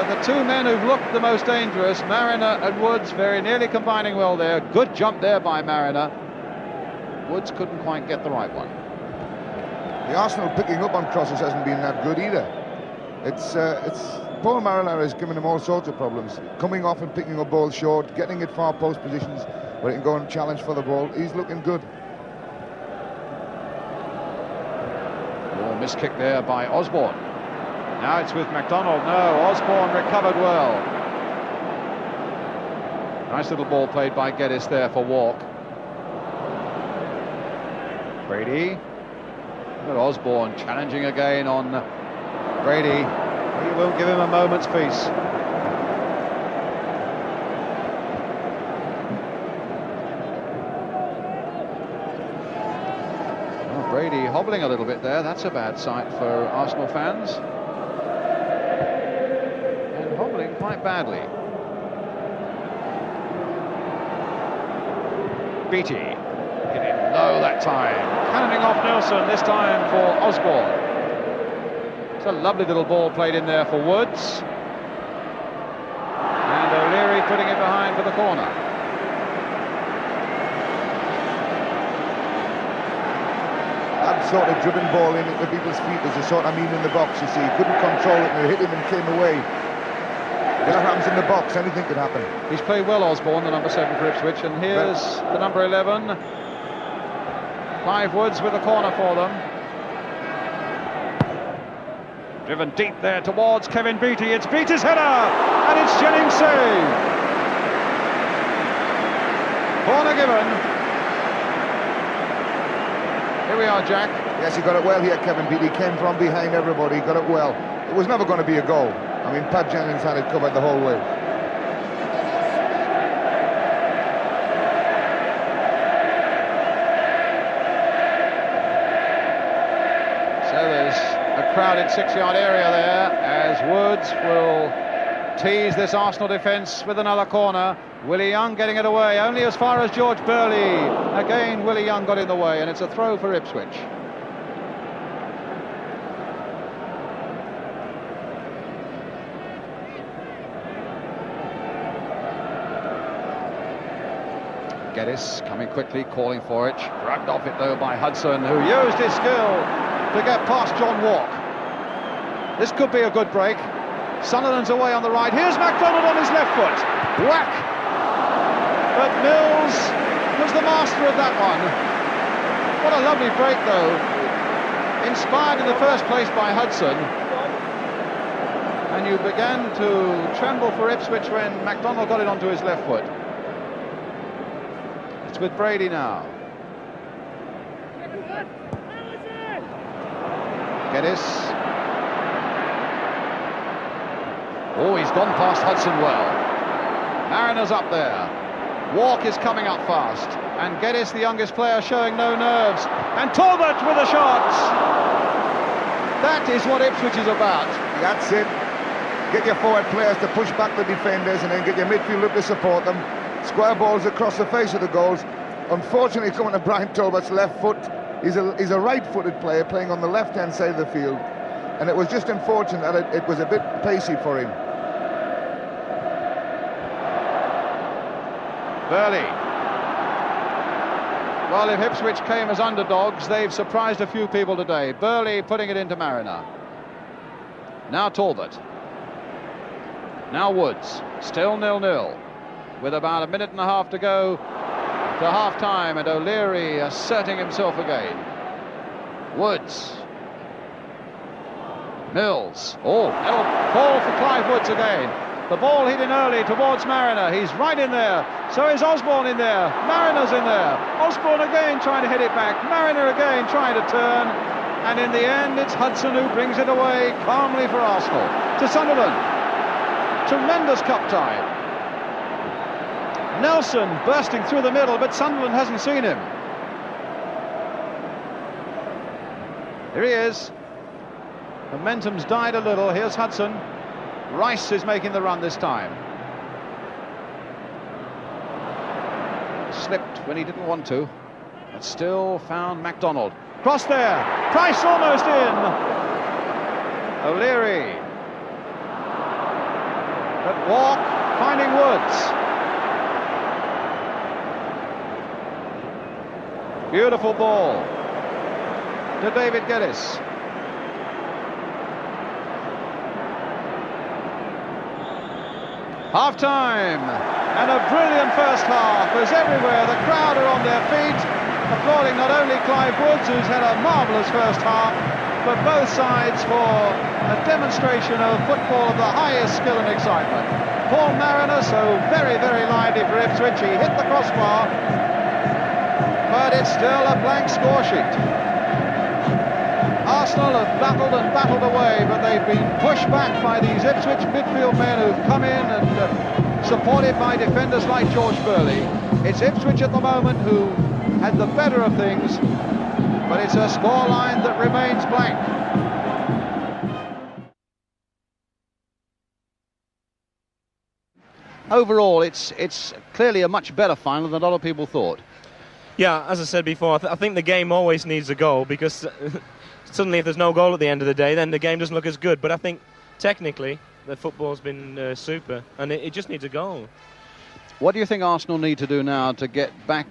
the two men who've looked the most dangerous, Mariner and Woods, very nearly combining well there. Good jump there by Mariner. Woods couldn't quite get the right one. The Arsenal picking up on crosses hasn't been that good either. It's Paul Mariner is giving him all sorts of problems. Coming off and picking up balls short, getting at far post positions where he can go and challenge for the ball. He's looking good. missed kick there by Osborne. Now it's with MacDonald. No, Osborne recovered well. Nice little ball played by Geddes there for Walk. Brady. But Osborne challenging again on Brady. He won't give him a moment's peace. Oh, Brady hobbling a little bit there. That's a bad sight for Arsenal fans. And hobbling quite badly. Beattie. He didn't know that time. Cannoning off Nilsson, this time for Osborne. It's a lovely little ball played in there for Woods. And O'Liri putting it behind for the corner. That sort of driven ball in at the people's feet is the sort I mean in the box, you see. He couldn't control it and it hit him and came away. If that happens in the box, anything could happen. He's played well, Osborne, the number 7 for Ipswich, and here's the number 11. Clive Woods with the corner for them. Driven deep there towards Kevin Beattie. It's Beattie's header, and it's Jennings' save. Corner given. Here we are, Jack. Yes, he got it well here, Kevin Beattie. Came from behind everybody, got it well. It was never going to be a goal. I mean, Pat Jennings had it covered the whole way. So there's a crowded 6-yard area there as Woods will tease this Arsenal defence with another corner. Willie Young getting it away, only as far as George Bёrli. Again, Willie Young got in the way, and it's a throw for Ipswich. Geddes coming quickly, calling for it. Dragged off it though by Hudson, who used his skill to get past John Walk. This could be a good break. Sunderland's away on the right. Here's MacDonald on his left foot. Whack! But Mills was the master of that one. What a lovely break though. Inspired in the first place by Hudson. And you began to tremble for Ipswich when MacDonald got it onto his left foot. It's with Brady now. Geddes. Oh, he's gone past Hudson well. Mariner's up there. Walk is coming up fast. And Geddes, the youngest player, showing no nerves. And Talbot with a shot. That is what Ipswich is about. That's it. Get your forward players to push back the defenders and then get your midfield up to support them. Square balls across the face of the goals. Unfortunately, coming to Brian Talbot's left foot. He's a right-footed player playing on the left-hand side of the field. And it was just unfortunate that it was a bit pacey for him. Bёrli. Well, if Ipswich came as underdogs, they've surprised a few people today. Bёrli putting it into Mariner. Now Talbot. Now Woods. Still 0-0. With about a minute and a half to go to half-time, and O'Liri asserting himself again. Woods. Mills. Oh, that'll fall for Clive Woods again. The ball hit in early towards Mariner. He's right in there. So is Osborne in there. Mariner's in there. Osborne again trying to hit it back. Mariner again trying to turn. And in the end, it's Hudson who brings it away calmly for Arsenal. To Sunderland. Tremendous cup time. Nelson bursting through the middle, but Sunderland hasn't seen him. Here he is. Momentum's died a little. Here's Hudson. Rice is making the run this time. Slipped when he didn't want to, but still found MacDonald. Cross there. Praiss almost in. O'Liri. But Walk finding Woods. Beautiful ball to David Geddes. Half-time, and a brilliant first half as everywhere the crowd are on their feet, applauding not only Clive Woods, who's had a marvellous first half, for both sides for a demonstration of football of the highest skill and excitement. Paul Mariner, so very, very lively for Ipswich. He hit the crossbar, but it's still a blank score sheet. Arsenal have battled and battled away, but they've been pushed back by these Ipswich midfield men who've come in and supported by defenders like George Bёrli. It's Ipswich at the moment who had the better of things, but it's a scoreline that remains blank. Overall, it's clearly a much better final than a lot of people thought. Yeah, as I said before, I think the game always needs a goal, because suddenly if there's no goal at the end of the day, then the game doesn't look as good. But I think technically the football's been super, and it just needs a goal. What do you think Arsenal need to do now to get back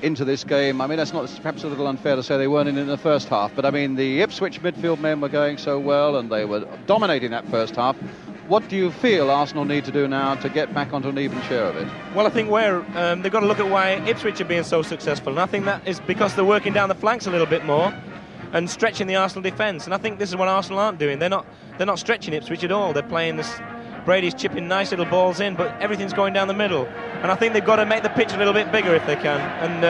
into this game? I mean, that's not perhaps a little unfair to say they weren't in the first half, but I mean, the Ipswich midfield men were going so well and they were dominating that first half. What do you feel Arsenal need to do now to get back onto an even share of it? Well, I think they've got to look at why Ipswich are being so successful, and I think that is because they're working down the flanks a little bit more and stretching the Arsenal defence. And I think this is what Arsenal aren't doing. They're not stretching Ipswich at all. They're playing this. Brady's chipping nice little balls in, but everything's going down the middle. And I think they've got to make the pitch a little bit bigger if they can. And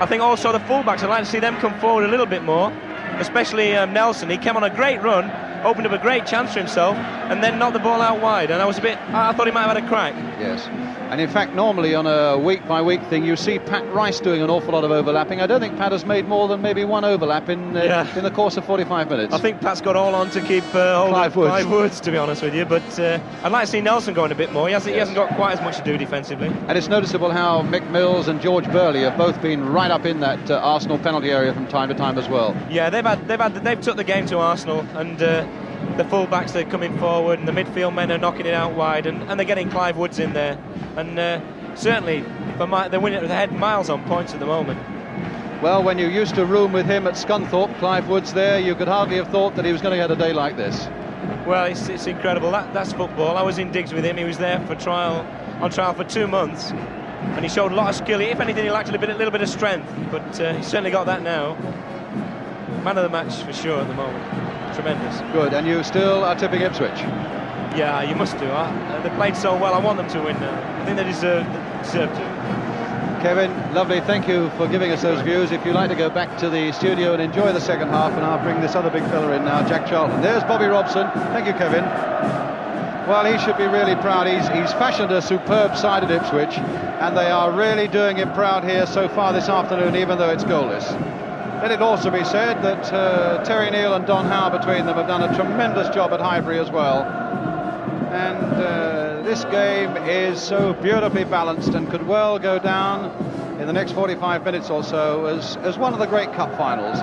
I think also the fullbacks, I'd like to see them come forward a little bit more, especially Nelsson. He came on a great run, opened up a great chance for himself, and then knocked the ball out wide. And I thought he might have had a crack. Yes. And in fact, normally on a week-by-week thing, you see Pat Rice doing an awful lot of overlapping. I don't think Pat has made more than maybe one overlap in the course of 45 minutes. I think Pat's got all on to keep hold of Clive Woods, to be honest with you. But I'd like to see Nelsson going a bit more. He hasn't got quite as much to do defensively. And it's noticeable how Mills and George Bёrli have both been right up in that Arsenal penalty area from time to time as well. Yeah, they've took the game to Arsenal, and the full-backs are coming forward, and the midfield men are knocking it out wide, and they're getting Clive Woods in there. And certainly, they're winning at the head miles on points at the moment. Well, when you used to room with him at Scunthorpe, Clive Woods there, you could hardly have thought that he was going to get a day like this. Well, it's incredible. That's football. I was in digs with him. He was there on trial for 2 months, and he showed a lot of skill. If anything, he lacked a little bit of strength, but he's certainly got that now. Man of the match for sure at the moment. Tremendous. Good, and you still are tipping Ipswich? Yeah, you must do. They played so well. I want them to win now. I think they deserve to. Kevin, lovely. Thank you for giving us those views. If you'd like to go back to the studio and enjoy the second half, and I'll bring this other big fella in now, Jack Charlton. There's Bobby Robson. Thank you, Kevin. Well, he should be really proud. He's fashioned a superb side at Ipswich, and they are really doing him proud here so far this afternoon, even though it's goalless. Let it also be said that Terry Neal and Don Howe between them have done a tremendous job at Highbury as well. And this game is so beautifully balanced and could well go down in the next 45 minutes or so as one of the great cup finals.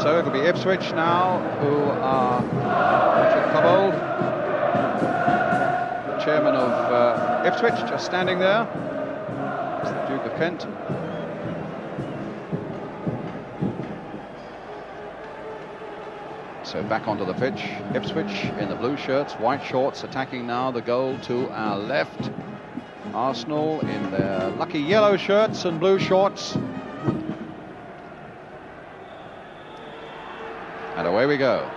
So it'll be Ipswich now, who are Richard Cobbold, the chairman of Ipswich, just standing there. It's the Duke of Kent. So back onto the pitch, Ipswich in the blue shirts, white shorts, attacking now the goal to our left. Arsenal in their lucky yellow shirts and blue shorts. And away we go.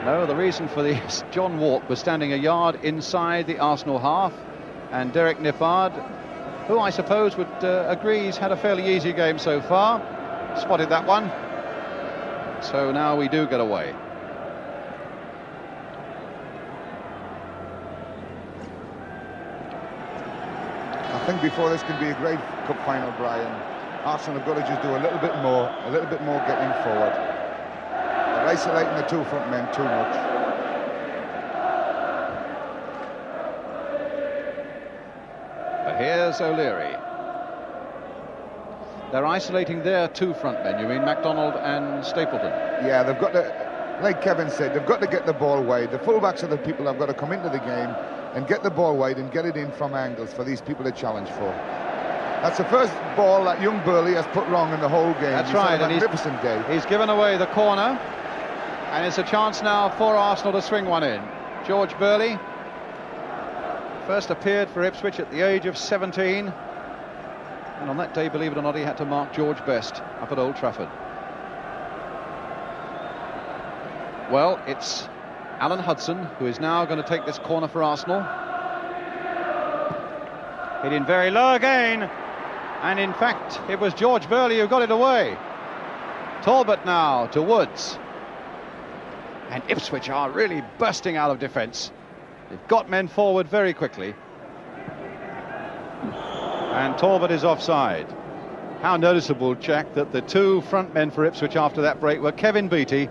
No, the reason for this, John Wark was standing a yard inside the Arsenal half, and Derek Niffard, who I suppose would agree he's had a fairly easy game so far, spotted that one. So now we do get away. I think before this can be a great cup final, Brian, Arsenal have got to just do a little bit more getting forward. They're isolating the two front men too much. But here's O'Leary. They're isolating their two front men, you mean MacDonald and Stapleton? Yeah, they've got to, like Kevin said, they've got to get the ball wide. The fullbacks are the people that have got to come into the game and get the ball wide and get it in from angles for these people to challenge for. That's the first ball that young Bёrli has put wrong in the whole game. That's right, and magnificent day. He's given away the corner, and it's a chance now for Arsenal to swing one in. George Bёrli first appeared for Ipswich at the age of 17. And on that day, believe it or not, he had to mark George best up at Old Trafford. Well, it's Alan Hudson who is now going to take this corner for Arsenal. Hit in very low again. And in fact, it was George Bёrli who got it away. Talbot now to Woods. And Ipswich are really bursting out of defence. They've got men forward very quickly. And Talbot is offside. How noticeable, Jack, that the two front men for Ipswich after that break were Kevin Beattie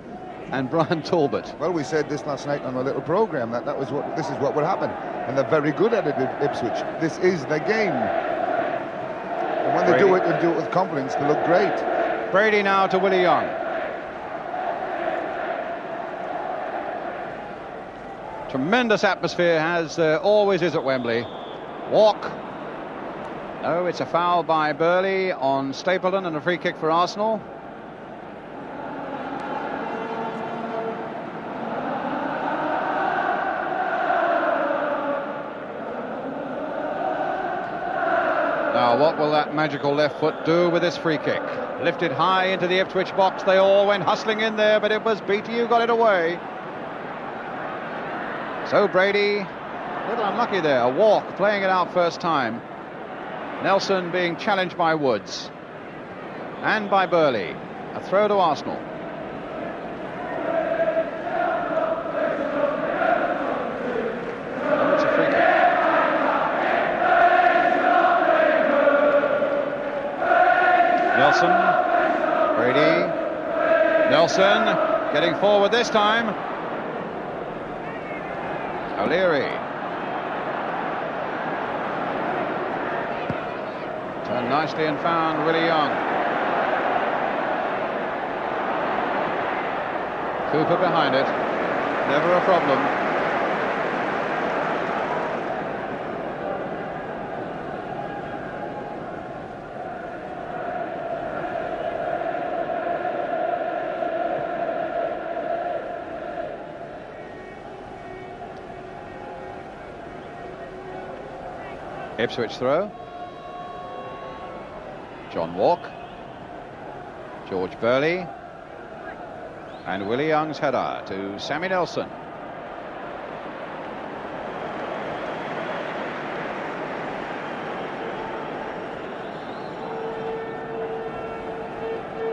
and Brian Talbot. Well, we said this last night on a little programme that this is what would happen. And they're very good at it at Ipswich. This is the game. And when they do it and do it with confidence, they look great. Brady now to Willie Young. Tremendous atmosphere, as there always is at Wembley. Walk. No, it's a foul by Bёrli on Stapleton and a free kick for Arsenal. Now, what will that magical left foot do with this free kick? Lifted high into the Ipswich box. They all went hustling in there, but it was Beattie who got it away. So Brady, a little unlucky there. A walk, playing it out first time. Nelson being challenged by Woods. And by Bёrli. A throw to Arsenal. Oh, it's a free kick. Nelson, Brady, Nelson getting forward this time. O'Liri. Turned nicely and found Willie Young. Cooper behind it. Never a problem. Ipswich throw. John Walk. George Bёrli. And Willie Young's header to Sэмmi Nelson.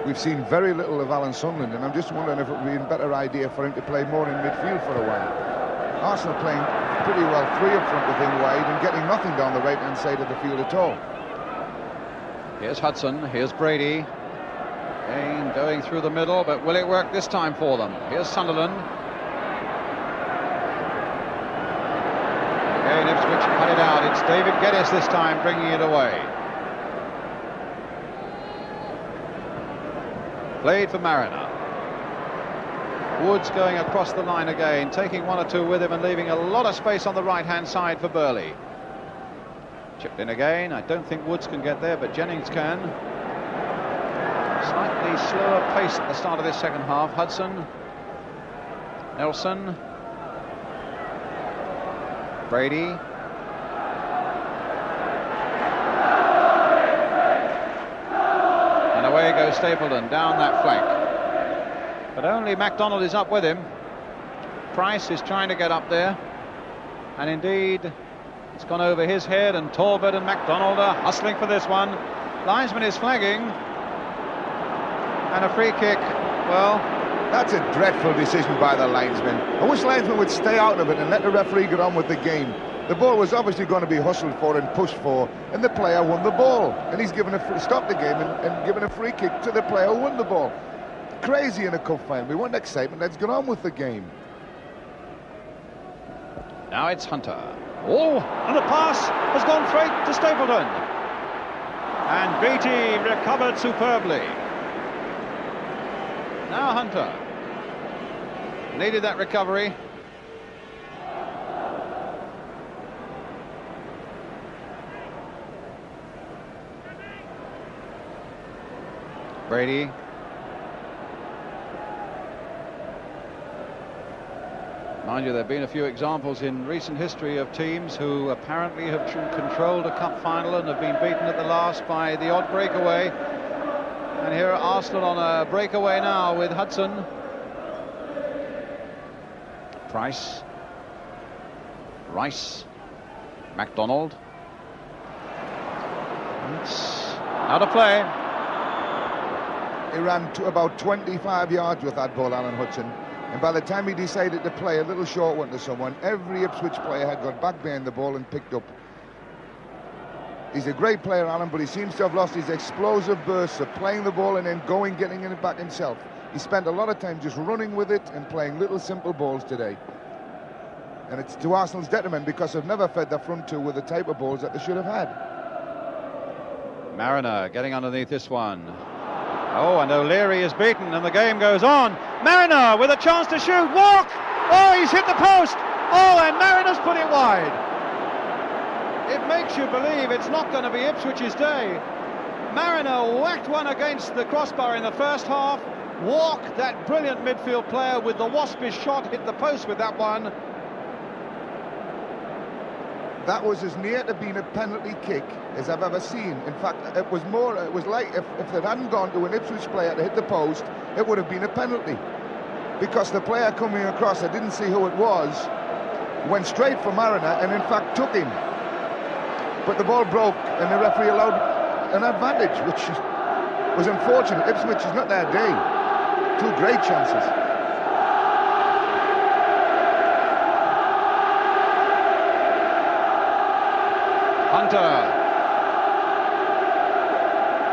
We've seen very little of Alan Sunderland, and I'm just wondering if it would be a better idea for him to play more in midfield for a while. Arsenal playing pretty well three up front with him wide and getting nothing down the right-hand side of the field at all. Here's Hudson, here's Brady. Again, going through the middle, but will it work this time for them? Here's Sunderland. Again, Ipswich cut it out. It's David Geddes this time bringing it away. Played for Mariner. Woods going across the line again, taking one or two with him and leaving a lot of space on the right-hand side for Bёrli. Chipped in again. I don't think Woods can get there, but Jennings can. Slightly slower pace at the start of this second half. Hudson. Nelson. Brady. And away goes Stapleton down that flank. But only MacDonald is up with him. Praiss is trying to get up there. And indeed, it's gone over his head, and Talbot and MacDonald are hustling for this one. Linesman is flagging. And a free kick. Well, that's a dreadful decision by the linesman. I wish linesman would stay out of it and let the referee get on with the game. The ball was obviously going to be hustled for and pushed for, and the player won the ball. And he's given stopped the game and given a free kick to the player who won the ball. Crazy in a cup final. We want excitement. Let's get on with the game. Now it's Hunter. Oh, and the pass has gone straight to Stapleton. And Beattie recovered superbly. Now Hunter. Needed that recovery. Brady. Mind you, there have been a few examples in recent history of teams who apparently have controlled a cup final and have been beaten at the last by the odd breakaway. And here are Arsenal on a breakaway now with Hadson. Praiss. Rайс. McDonald. Out of play. He ran to about 25 yards with that ball, Alan Hudson. And by the time he decided to play a little short one to someone, every Ipswich player had got back behind the ball and picked up. He's a great player, Alan, but he seems to have lost his explosive bursts of playing the ball and then getting it back himself. He spent a lot of time just running with it and playing little simple balls today. And it's to Arsenal's detriment because they've never fed the front two with the type of balls that they should have had. Mariner getting underneath this one. Oh, and O'Liri is beaten and the game goes on. Mariner with a chance to shoot. Walk! Oh, he's hit the post. Oh, and Mariner's put it wide. It makes you believe it's not going to be Ipswich's day. Mariner whacked one against the crossbar in the first half. Walk, that brilliant midfield player with the waspish shot, hit the post with that one. That was as near to being a penalty kick as I've ever seen. In fact, it was like if it hadn't gone to an Ipswich player to hit the post, it would have been a penalty. Because the player coming across, I didn't see who it was, went straight for Mariner and in fact took him. But the ball broke and the referee allowed an advantage, which was unfortunate. Ipswich is not their day. Two great chances. Hunter.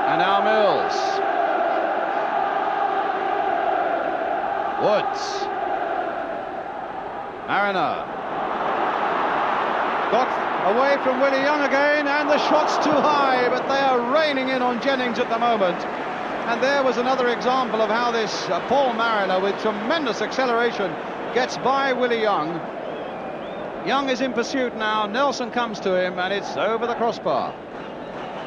And now Mills. Woods. Mariner. Got away from Willie Young again, and the shot's too high, but they are raining in on Jennings at the moment. And there was another example of how this Paul Mariner, with tremendous acceleration, gets by Willie Young. Young is in pursuit now. Nelsson comes to him, and it's over the crossbar.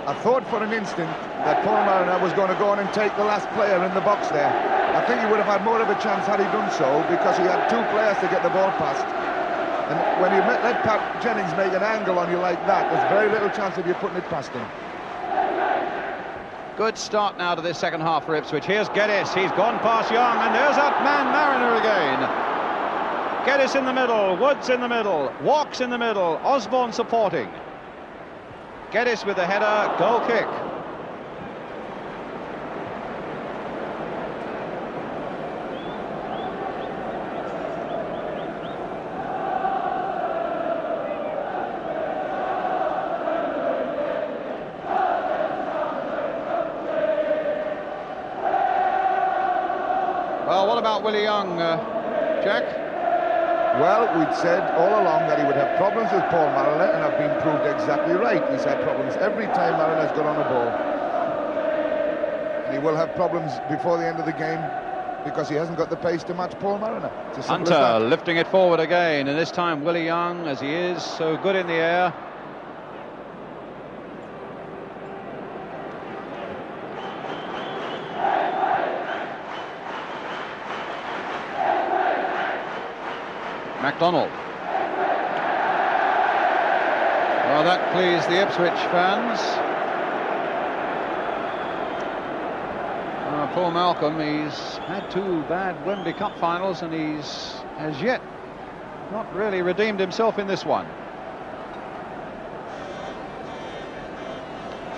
I thought for an instant that Paul Mariner was going to go on and take the last player in the box there. I think he would have had more of a chance had he done so, because he had two players to get the ball past. And when you let Jennings make an angle on you like that, there's very little chance of you putting it past him. Good start now to this second half for Ipswich. Here's Geddes. He's gone past Young, and there's that man Mariner again. Geddes in the middle, Woods in the middle, Walks in the middle, Osborne supporting. Geddes with the header, goal kick. Well, what about Willie Young, Jack? Well, we'd said all along that he would have problems with Paul Mariner, and I've been proved exactly right. He's had problems every time Mariner's got on a ball. And he will have problems before the end of the game because he hasn't got the pace to match Paul Mariner. Hunter lifting it forward again, and this time Willie Young, as he is so good in the air. McDonald. Well, that pleased the Ipswich fans. Paul Malcolm, he's had two bad Wembley Cup finals and he's as yet not really redeemed himself in this one.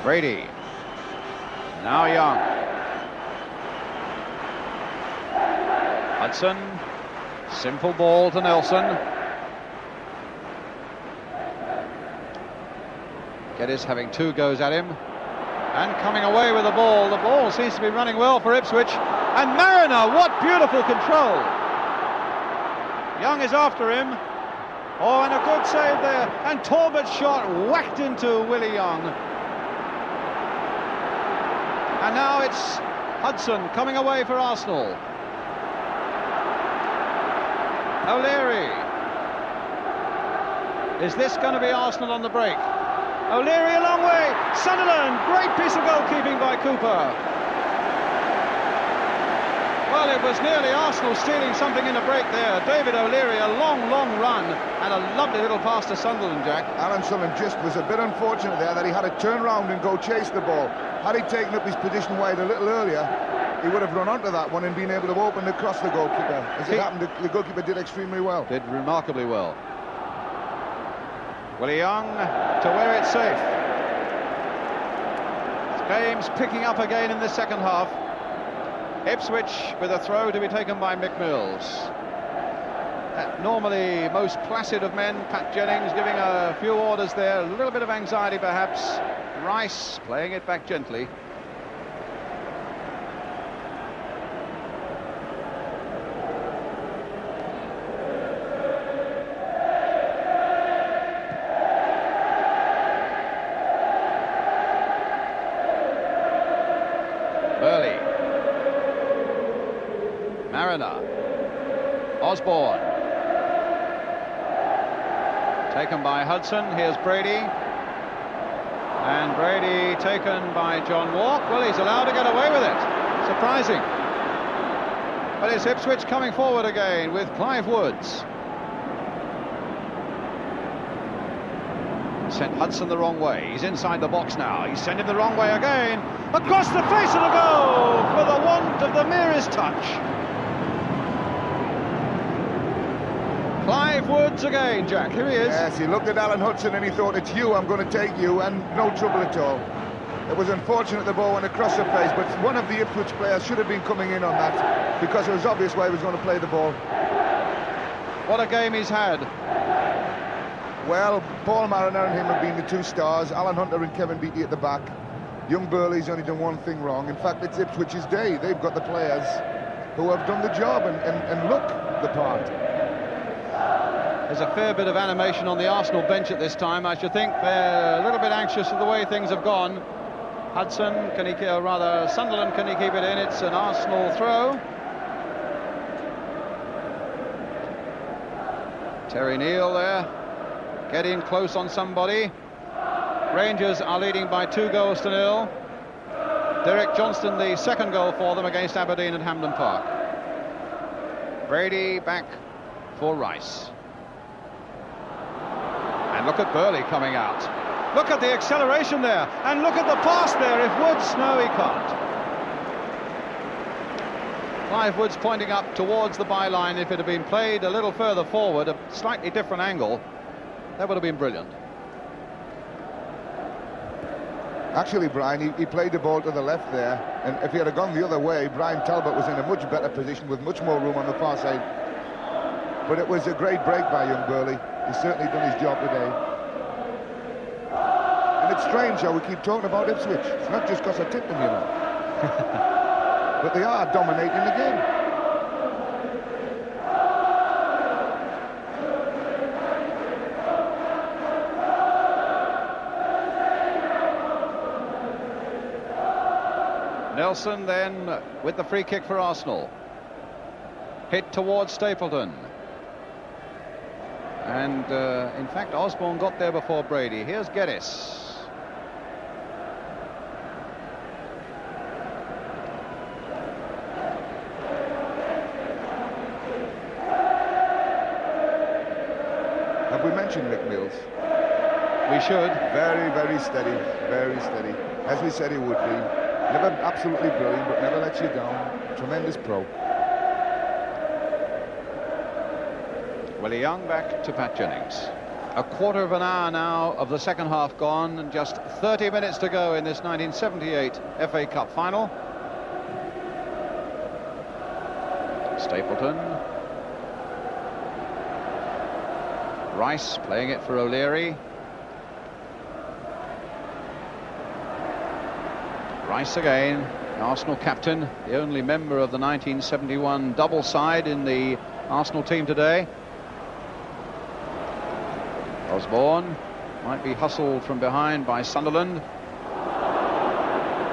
Brady. Now Young. Hudson. Simple ball to Nelsson. Geddes having two goes at him and coming away with the ball. The ball seems to be running well for Ipswich. And Mariner, what beautiful control. Young is after him. Oh, and a good save there. And Talbot's shot whacked into Willie Young. And now it's Hudson coming away for Arsenal. O'Liri. Is this going to be Arsenal on the break? O'Liri a long way. Sandерленд, great piece of goalkeeping by Cooper. Well, Well, it was nearly Arsenal stealing something in a break there. David O'Liri, a long, long run, and a lovely little pass to Sunderland, Jack. Alan Sunderland just was a bit unfortunate there that he had to turn round and go chase the ball. Had he taken up his position wide a little earlier, he would have run onto that one and been able to open across the goalkeeper. As it happened, the goalkeeper did extremely well. Did remarkably well. Willie Young to where it's safe. Game's picking up again in the second half. Ipswich with a throw to be taken by Mills. Normally most placid of men, Pat Jennings giving a few orders there, a little bit of anxiety perhaps. Rice playing it back gently. Bёrli. Mariner. Osborne. Taken by Hudson. Here's Brady. And Brady taken by John Walk. Well, he's allowed to get away with it. Surprising. But it's Ipswich coming forward again with Clive Woods. Sent Hudson the wrong way. He's inside the box now. He's sent him the wrong way again. Across the face of the goal for the want of the merest touch. Clive Woods again, Jack. Here he is. Yes, he looked at Alan Hudson and he thought, it's you, I'm going to take you, and no trouble at all. It was unfortunate the ball went across the face, but one of the Ipswich players should have been coming in on that because it was obvious where he was going to play the ball. What a game he's had. Well, Paul Mariner and him have been the two stars. Alan Hunter and Kevin Beattie at the back. Young Bёrli's only done one thing wrong. In fact, it's Ipswich's day. They've got the players who have done the job and look the part. There's a fair bit of animation on the Arsenal bench at this time. I should think they're a little bit anxious at the way things have gone. Hudson, can he, or rather Sunderland, can he keep it in? It's an Arsenal throw. Terry Neal there, getting close on somebody. Rangers are leading by 2-0. Derek Johnston, the second goal for them against Aberdeen at Hampden Park. Brady back for Rice. And look at Bёrli coming out. Look at the acceleration there, and look at the pass there. If Woods, no, he can't. Clive Woods pointing up towards the byline. If it had been played a little further forward, a slightly different angle, that would have been brilliant. Actually, Brian, he played the ball to the left there, and if he had gone the other way, Brian Talbot was in a much better position with much more room on the far side. But it was a great break by young Bёrli. He's certainly done his job today. And it's strange how we keep talking about Ipswich. It's not just because I tipped them, you know. But they are dominating the game. Nilsson then with the free kick for Arsenal. Hit towards Stapleton. And in fact Osborne got there before Brady. Here's Geddes. Have we mentioned Mills? We should. Very, very steady, very steady. As we said he would be. Never absolutely brilliant, but never lets you down. Tremendous pro. Willie Young back to Pat Jennings. A quarter of an hour now of the second half gone, and just 30 minutes to go in this 1978 FA Cup final. Stapleton. Rice playing it for O'Liri. Rice again, Arsenal captain, the only member of the 1971 double side in the Arsenal team today. Osborne might be hustled from behind by Sunderland.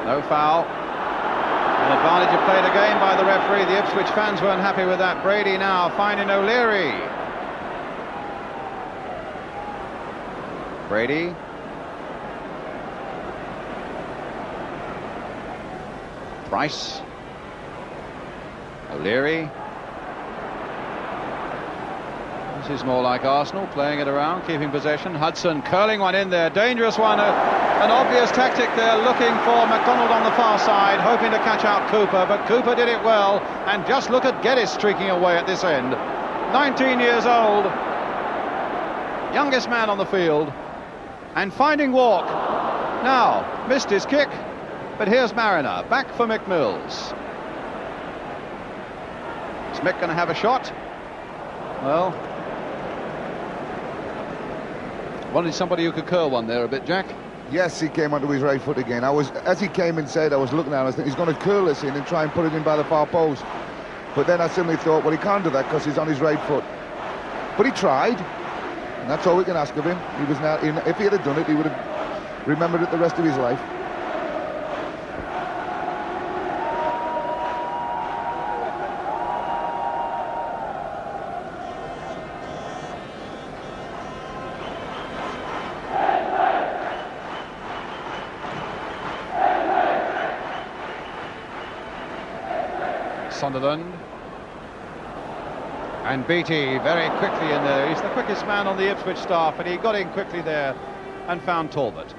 No foul. An advantage of played again by the referee. The Ipswich fans weren't happy with that. Brady now finding O'Liri. Brady. Praiss. O'Liri. This is more like Arsenal, playing it around, keeping possession. Hadson curling one in there, dangerous one, an obvious tactic there, looking for McDonald on the far side, hoping to catch out Cooper, but Cooper did it well, and just look at Geddes streaking away at this end. 19 years old, youngest man on the field, and finding Walk. Now, missed his kick, but here's Mariner, back for Mills. Is Mick going to have a shot? Well, wanted somebody who could curl one there a bit, Jack. Yes, he came onto his right foot again. As he came inside, I was looking at him, I was thinking he's going to curl this in and try and put it in by the far post. But then I suddenly thought, well, he can't do that because he's on his right foot. But he tried, and that's all we can ask of him. He was now, if he had done it, he would have remembered it the rest of his life. Sunderland, and Beattie very quickly in there. He's the quickest man on the Ipswich staff, and he got in quickly there and found Talbot.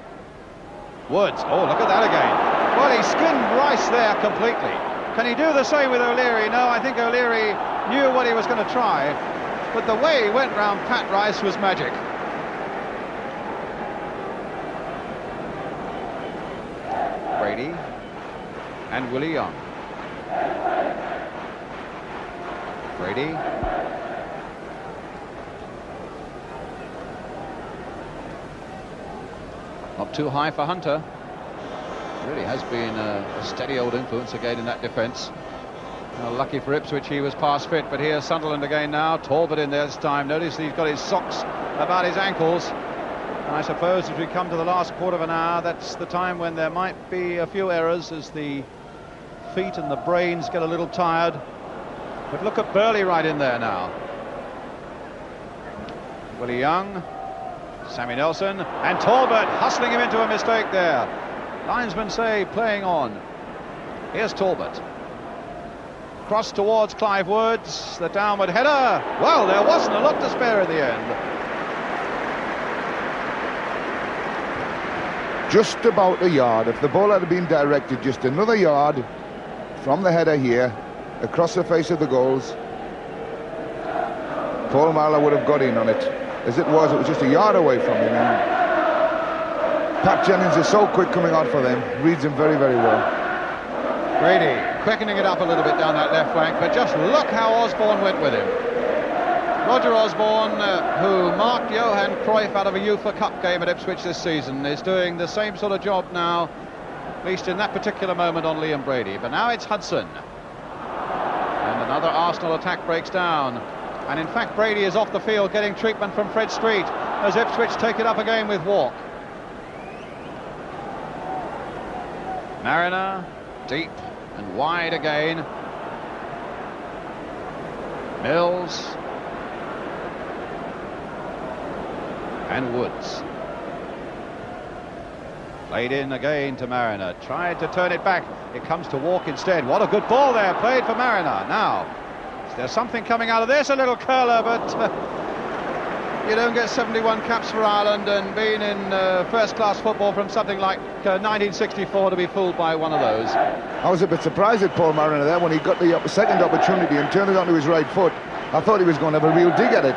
Woods, oh, look at that again. Well, he skinned Rice there completely. Can he do the same with O'Liri? No, I think O'Liri knew what he was going to try, but the way he went round Pat Rice was magic. Brady and Willie Young. Brady. Not too high for Hunter. Really has been a steady old influence again in that defence. Lucky for Ipswich he was past fit, but here's Sunderland again now. Talbot in there this time. Notice he's got his socks about his ankles. And I suppose as we come to the last quarter of an hour, that's the time when there might be a few errors as the feet and the brains get a little tired. But look at Bёrli right in there now. Willie Young, Sammy Nelson, and Talbot hustling him into a mistake there. Linesmen say playing on. Here's Talbot. Cross towards Clive Woods, the downward header. Well, there wasn't a lot to spare in the end. Just about a yard. If the ball had been directed just another yard from the header here, across the face of the goals, Paul Marler would have got in on it. As it was just a yard away from him. And Pat Jennings is so quick coming on for them, reads him very, very well. Brady quickening it up a little bit down that left flank, but just look how Osborne went with him. Roger Osborne, who marked Johan Cruyff out of a UEFA Cup game at Ipswich this season, is doing the same sort of job now, at least in that particular moment, on Liam Brady. But now it's Hudson. And another Arsenal attack breaks down. And in fact, Brady is off the field getting treatment from Fred Street as Ipswich take it up again with Walk. Mariner, deep and wide again. Mills. And Woods. Played in again to Mariner. Tried to turn it back. It comes to Walk instead. What a good ball there. Played for Mariner. Now, is there something coming out of this? A little curler, but you don't get 71 caps for Ireland and being in first-class football from something like 1964 to be fooled by one of those. I was a bit surprised at Paul Mariner there when he got the second opportunity and turned it onto his right foot. I thought he was going to have a real dig at it.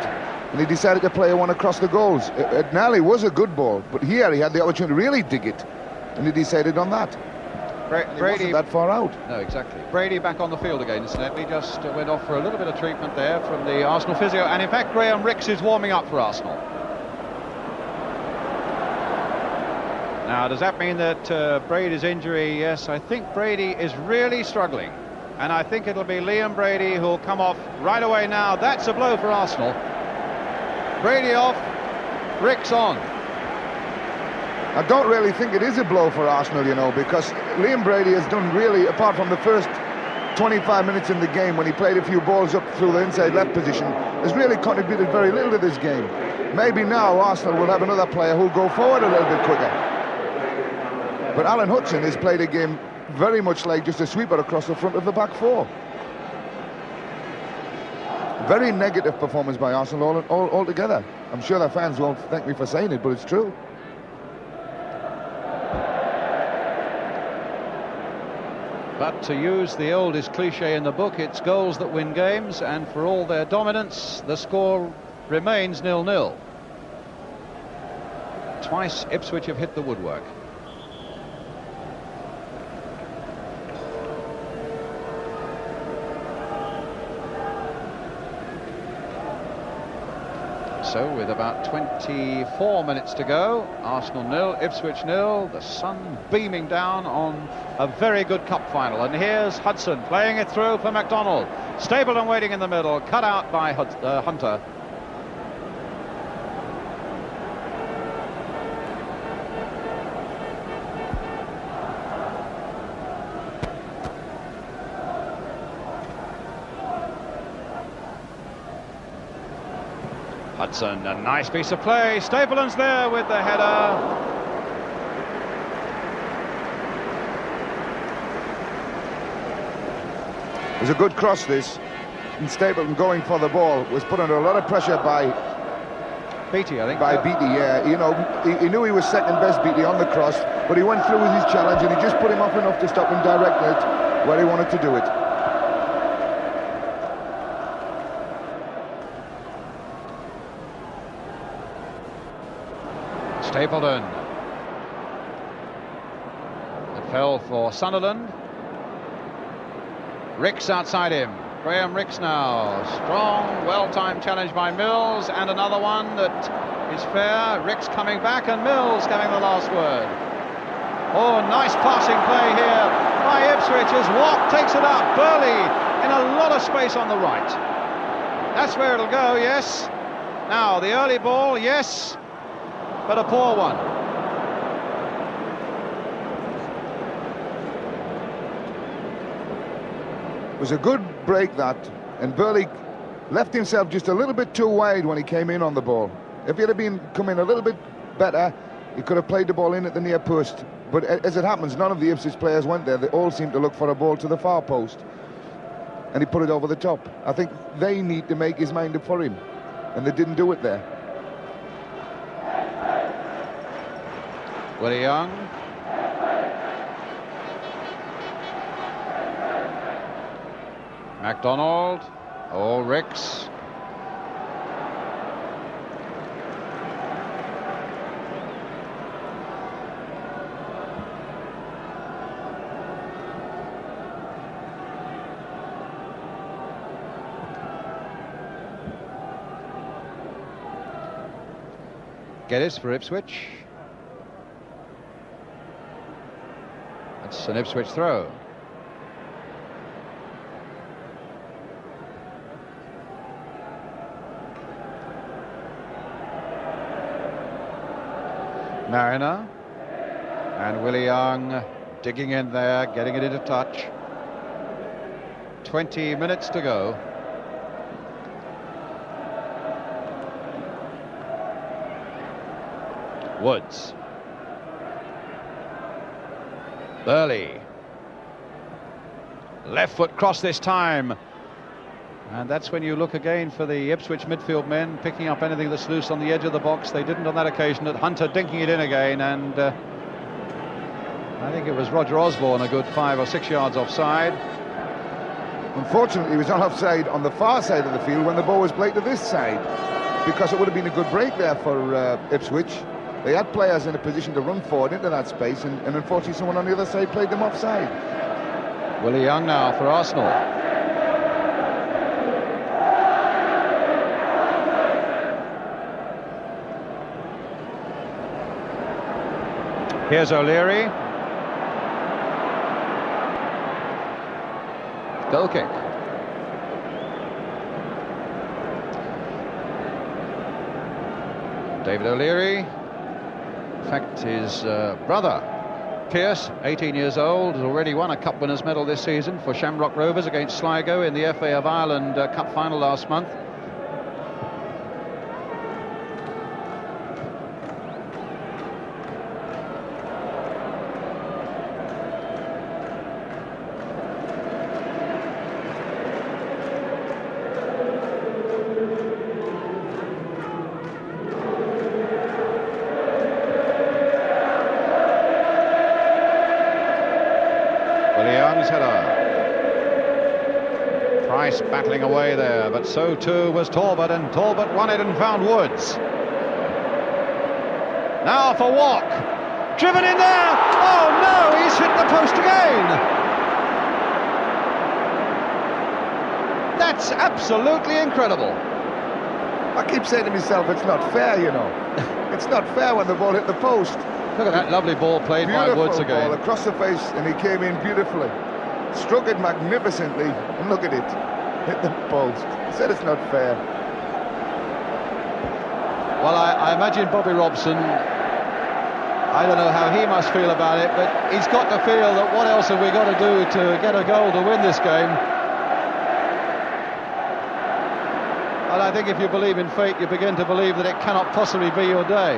And he decided to play one across the goals. It nearly was a good ball, but here he had the opportunity to really dig it, and he decided on that. Brady wasn't that far out. No, exactly. Brady back on the field again, incidentally. Just went off for a little bit of treatment there from the Arsenal physio, and in fact Graham Rix is warming up for Arsenal. Now, does that mean that Brady's injury? Yes, I think Brady is really struggling, and I think it'll be Liam Brady who'll come off right away now. That's a blow for Arsenal. Brady off, Rix on. I don't really think it is a blow for Arsenal, you know, because Liam Brady has done really, apart from the first 25 minutes in the game when he played a few balls up through the inside left position, has really contributed very little to this game. Maybe now Arsenal will have another player who'll go forward a little bit quicker. But Alan Hudson has played a game very much like just a sweeper across the front of the back four. very negative performance by Arsenal altogether. I'm sure their fans won't thank me for saying it, but it's true. But to use the oldest cliche in the book, it's goals that win games, and for all their dominance, the score remains 0-0. Twice Ipswich have hit the woodwork. So with about 24 minutes to go, Arsenal 0, Ipswich 0, the sun beaming down on a very good cup final. And here's Hudson playing it through for McDonald. Stapleton waiting in the middle, cut out by Hunter. Hudson, a nice piece of play. Stapleton's there with the header. It was a good cross, this. And Stapleton going for the ball was put under a lot of pressure by Beattie, I think. By Beattie, yeah. You know, he knew he was second best, Beattie, on the cross, but he went through with his challenge and he just put him off enough to stop him directing it where he wanted to do it. Stapleton. It fell for Sunderland. Ricks outside him. Graham Ricks now. Strong, well-timed challenge by Mills, and another one that is fair. Ricks coming back, and Mills having the last word. Oh, nice passing play here by Ipswich as Watt takes it up. Bёrli in a lot of space on the right. That's where it'll go, yes. Now, the early ball, yes, but a poor one. It was a good break, that, and Bёrli left himself just a little bit too wide when he came in on the ball. If he'd have been coming a little bit better, he could have played the ball in at the near post. But as it happens, none of the Ipswich players went there. They all seemed to look for a ball to the far post, and he put it over the top. I think they need to make his mind up for him, and they didn't do it there. Willie Young. MacDonald. Oh, Ricks. Geddes for Ipswich. That's an Ipswich throw. Mariner and Willie Young digging in there, getting it into touch. 20 minutes to go. Woods. Bёrli. Left foot cross this time. And that's when you look again for the Ipswich midfield men picking up anything that's loose on the edge of the box. They didn't on that occasion. Hunter dinking it in again, and I think it was Roger Osborne a good 5 or 6 yards offside. Unfortunately, he was not offside on the far side of the field when the ball was played to this side, because it would have been a good break there for Ipswich. They had players in a position to run forward into that space, and unfortunately someone on the other side played them offside. Willie Young now for Arsenal. Here's O'Liri. Goal kick. David O'Liri. In fact, his brother, Pierce, 18 years old, has already won a Cup Winners' Medal this season for Shamrock Rovers against Sligo in the FA of Ireland Cup final last month. Young's header. Praiss battling away there, but so too was Talbot, and Talbot won it and found Woods. Now for Walk. Driven in there. Oh no, he's hit the post again. That's absolutely incredible. I keep saying to myself, it's not fair, you know. It's not fair when the ball hit the post. Look at that lovely ball played by Woods again. Ball across the face, and he came in beautifully. Struck it magnificently, and look at it. Hit the post. I said it's not fair. Well, I imagine Bobby Robson, I don't know how he must feel about it, but he's got to feel that what else have we got to do to get a goal to win this game? And I think if you believe in fate, you begin to believe that it cannot possibly be your day.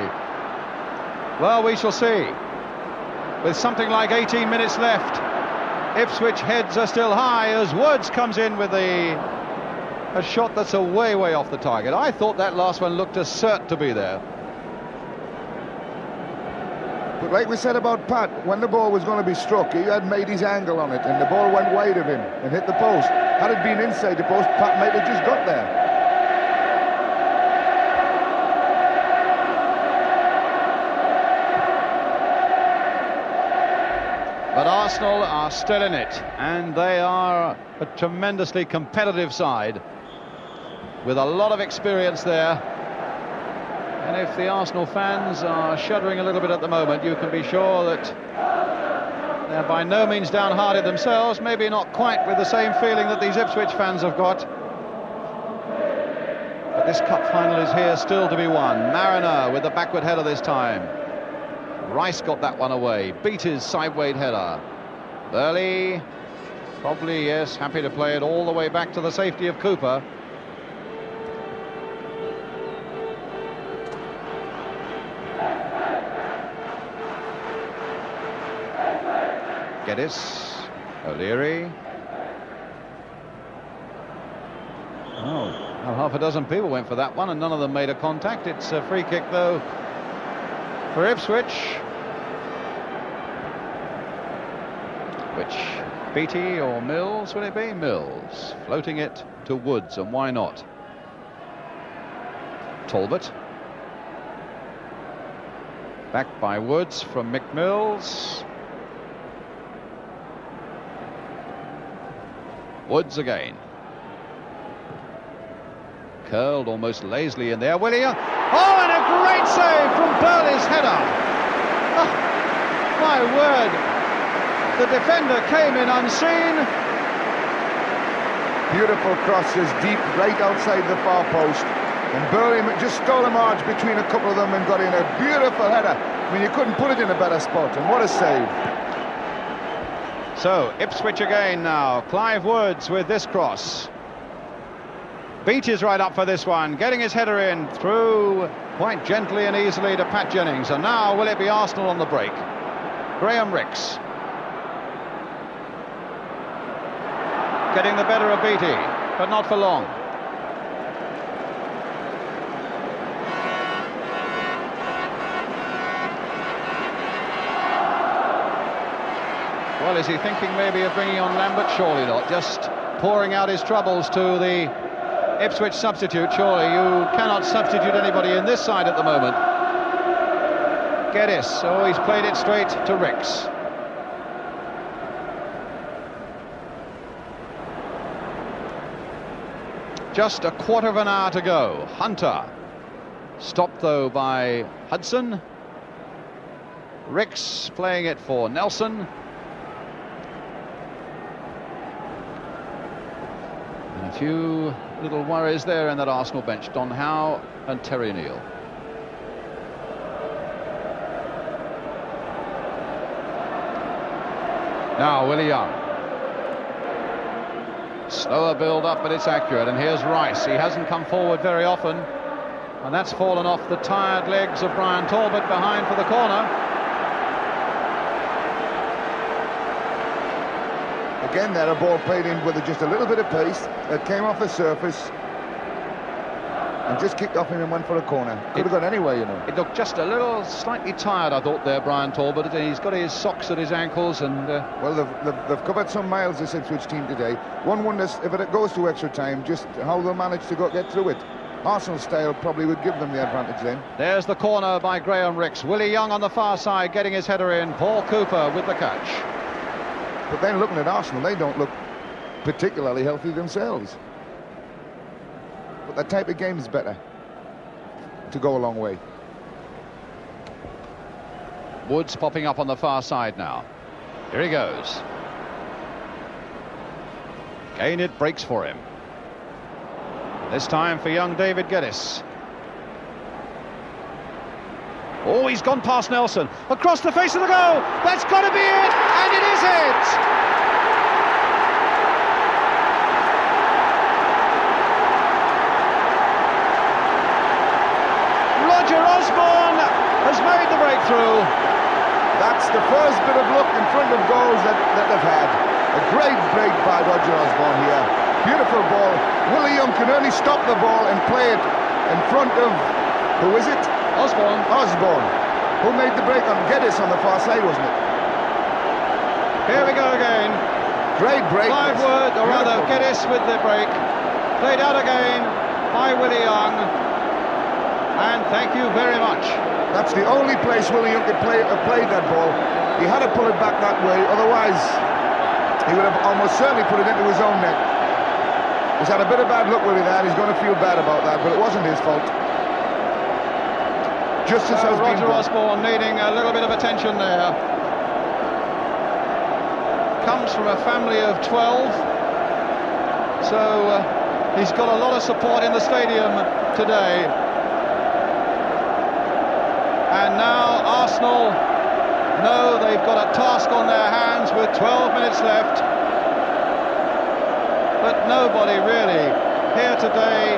Well, we shall see. With something like 18 minutes left, Ipswich heads are still high as Woods comes in with a shot that's way off the target. I thought that last one looked as cert to be there. But like we said about Pat, when the ball was going to be struck, he had made his angle on it, and the ball went wide of him and hit the post. Had it been inside the post, Pat might have just got there. But Arsenal are still in it, and they are a tremendously competitive side with a lot of experience there. And if the Arsenal fans are shuddering a little bit at the moment, you can be sure that they're by no means downhearted themselves, maybe not quite with the same feeling that these Ipswich fans have got. But this cup final is here still to be won. Mariner with the backward header this time. Rice got that one away, beat his sideway header. Bёrli, probably, yes, happy to play it all the way back to the safety of Cooper. Geddes, O'Liri. Oh, well, half a dozen people went for that one and none of them made a contact. It's a free kick though for Ipswich, which Beattie or Mills, will it be? Mills, floating it to Woods, and why not? Talbot, back by Woods from McMills. Woods again. Curled almost lazily in there. Willie. Oh, and a great save from Bёrli's header. Oh, my word. The defender came in unseen. Beautiful crosses deep right outside the far post. And Bёrli just stole a march between a couple of them and got in a beautiful header. I mean, you couldn't put it in a better spot. And what a save. So, Ipswich again now. Clive Woods with this cross. Beat is right up for this one, getting his header in through quite gently and easily to Pat Jennings. And now will it be Arsenal on the break? Graham Rix getting the better of Beattie, but not for long. Well, is he thinking maybe of bringing on Lambert? Surely not. Just pouring out his troubles to the Ipswich substitute. Surely you cannot substitute anybody in this side at the moment. Geddes. Oh, he's played it straight to Rix. Just a quarter of an hour to go. Hunter. Stopped though by Hudson. Rix playing it for Nelson. A few little worries there in that Arsenal bench. Don Howe and Terry Neal. Now Willie Young. Slower build up, but it's accurate. And here's Rice. He hasn't come forward very often, and that's fallen off the tired legs of Brian Talbot behind for the corner. Again, there a ball played in with just a little bit of pace that came off the surface. and just kicked off him and went for a corner. Could have gone anywhere, you know. It looked just a little slightly tired, I thought, there, Brian Talbot. He's got his socks at his ankles and... Well, they've covered some miles, this Ipswich team today. One wonders if it goes to extra time, just how they'll manage to get through it. Arsenal style probably would give them the advantage then. There's the corner by Graham Rix. Willie Young on the far side getting his header in. Paul Cooper with the catch. But then looking at Arsenal, they don't look particularly healthy themselves. But that type of game is better to go a long way. Woods popping up on the far side now. Here he goes. Again it breaks for him. This time for young David Geddes. Oh, he's gone past Nelson. Across the face of the goal. That's got to be it. And it is it. Roger Osborne has made the breakthrough. That's the first bit of luck in front of goals that they've had. A great break by Roger Osborne here. Beautiful ball. Willie Young can only stop the ball and play it in front of, who is it? Osborne. Osborne, who made the break on Geddes on the far side, wasn't it? Here we go again. Great break. Clive Wood, or rather Geddes with the break. Played out again by Willie Young. And thank you very much. That's the only place Willie Young could have played that ball. He had to pull it back that way, otherwise he would have almost certainly put it into his own net. He's had a bit of bad luck with that. He's going to feel bad about that, but it wasn't his fault. Justice has been done. Roger Osborne needing a little bit of attention there. Comes from a family of 12, so he's got a lot of support in the stadium today. And now Arsenal know they've got a task on their hands with 12 minutes left. But nobody really here today,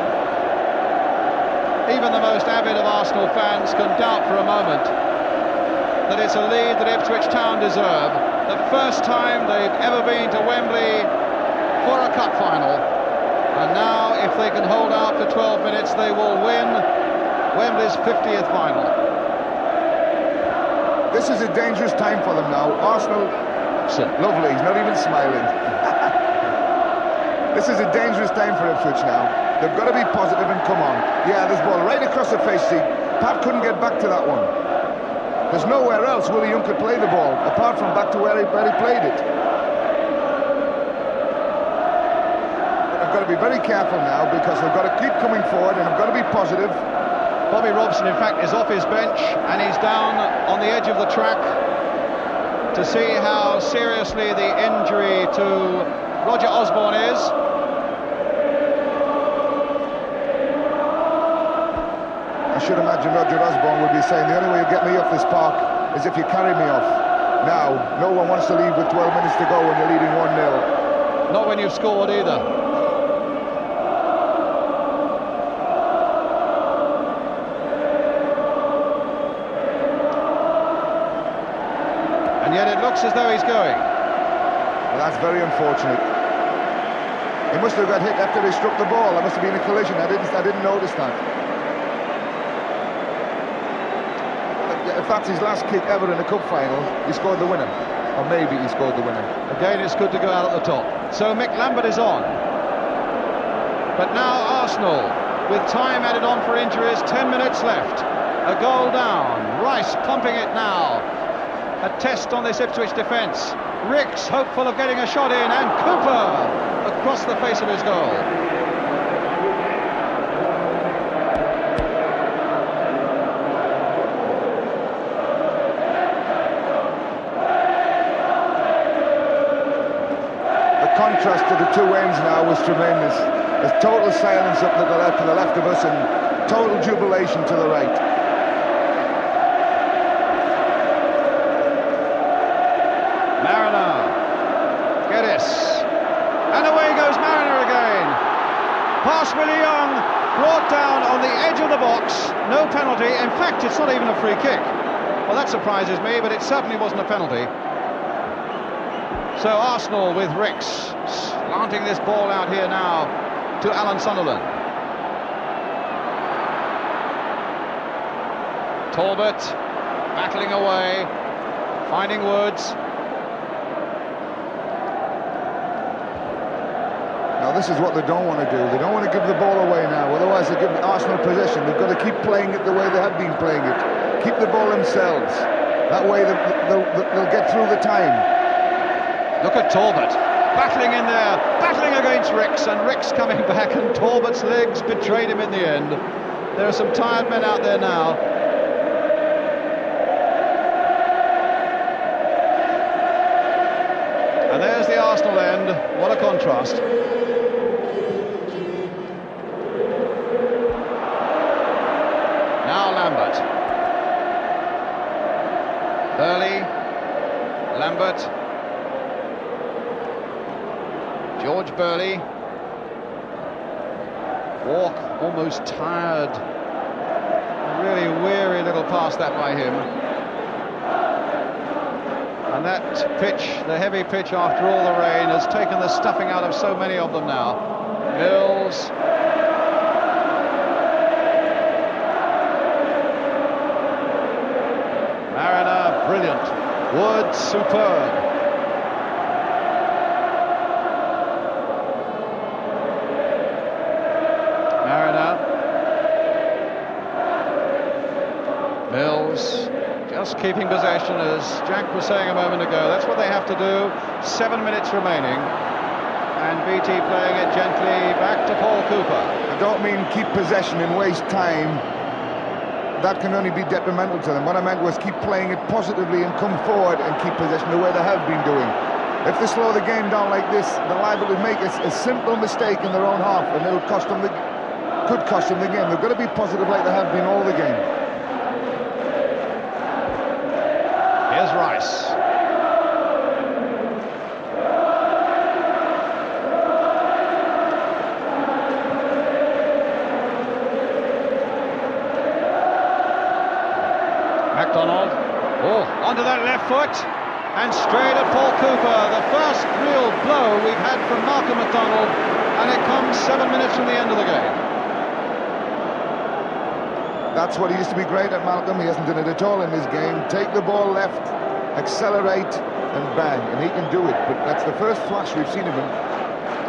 even the most avid of Arsenal fans, can doubt for a moment that it's a lead that Ipswich Town deserve. The first time they've ever been to Wembley for a cup final. And now, if they can hold out for 12 minutes, they will win Wembley's 50th final. This is a dangerous time for them now. Arsenal, lovely, he's not even smiling. This is a dangerous time for Ipswich now. They've got to be positive and come on. Yeah, this ball right across the face. See, Pat couldn't get back to that one. There's nowhere else Willie Young could play the ball, apart from back to where he played it. But I've got to be very careful now, because they've got to keep coming forward, and I've got to be positive. Bobby Robson, in fact, is off his bench, and he's down on the edge of the track to see how seriously the injury to Roger Osborne is. I should imagine Roger Osborne would be saying, the only way you get me off this park is if you carry me off. Now, no one wants to leave with 12 minutes to go when you're leading 1-0. Not when you've scored either. And yet it looks as though he's going. Well, that's very unfortunate. He must have got hit after he struck the ball. There must have been a collision. I didn't notice that. If that's his last kick ever in a cup final, he scored the winner. Or maybe he scored the winner. Again, it's good to go out at the top. So Mick Lambert is on. But now Arsenal, with time added on for injuries, 10 minutes left. A goal down. Rice pumping it now. A test on this Ipswich defence. Rix hopeful of getting a shot in, and Cooper across the face of his goal. Contrast to the two ends now was tremendous. There's total silence up to the left of us, and total jubilation to the right. Mariner, Geddes, and away goes Mariner again. Past Willie Young, brought down on the edge of the box. No penalty. In fact, it's not even a free kick. Well, that surprises me, but it certainly wasn't a penalty. So Arsenal with Rix slanting this ball out here now to Alan Sunderland. Talbot battling away, finding Woods. Now this is what they don't want to do. They don't want to give the ball away now, otherwise they give Arsenal possession. They've got to keep playing it the way they have been playing it. Keep the ball themselves. That way they'll get through the time. Look at Talbot, battling in there, battling against Ricks, and Ricks coming back, and Talbot's legs betrayed him in the end. There are some tired men out there now. And there's the Arsenal end. What a contrast. Now Lambert. Bёrli. Lambert. George Bёrli. Walk almost tired. A really weary little pass that by him. And that pitch, the heavy pitch after all the rain, has taken the stuffing out of so many of them now. Mills. Mariner, brilliant. Woods, superb. Mariner. Mills. Just keeping possession, as Jack was saying a moment ago. That's what they have to do. 7 minutes remaining. And BT playing it gently back to Paul Cooper. I don't mean keep possession and waste time. That can only be detrimental to them. What I meant was keep playing it positively and come forward and keep possession the way they have been doing. If they slow the game down like this, they're liable to make a simple mistake in their own half, and it'll cost them could cost them the game. They've got to be positive like they have been all the game. Here's Rice. McDonald. Oh, onto that left foot. And straight at Paul Cooper. The first real blow we've had from Malcolm McDonald. And it comes 7 minutes from the end of the game. That's what he used to be great at, Malcolm. He hasn't done it at all in this game. Take the ball left, accelerate, and bang. And he can do it. But that's the first flash we've seen of him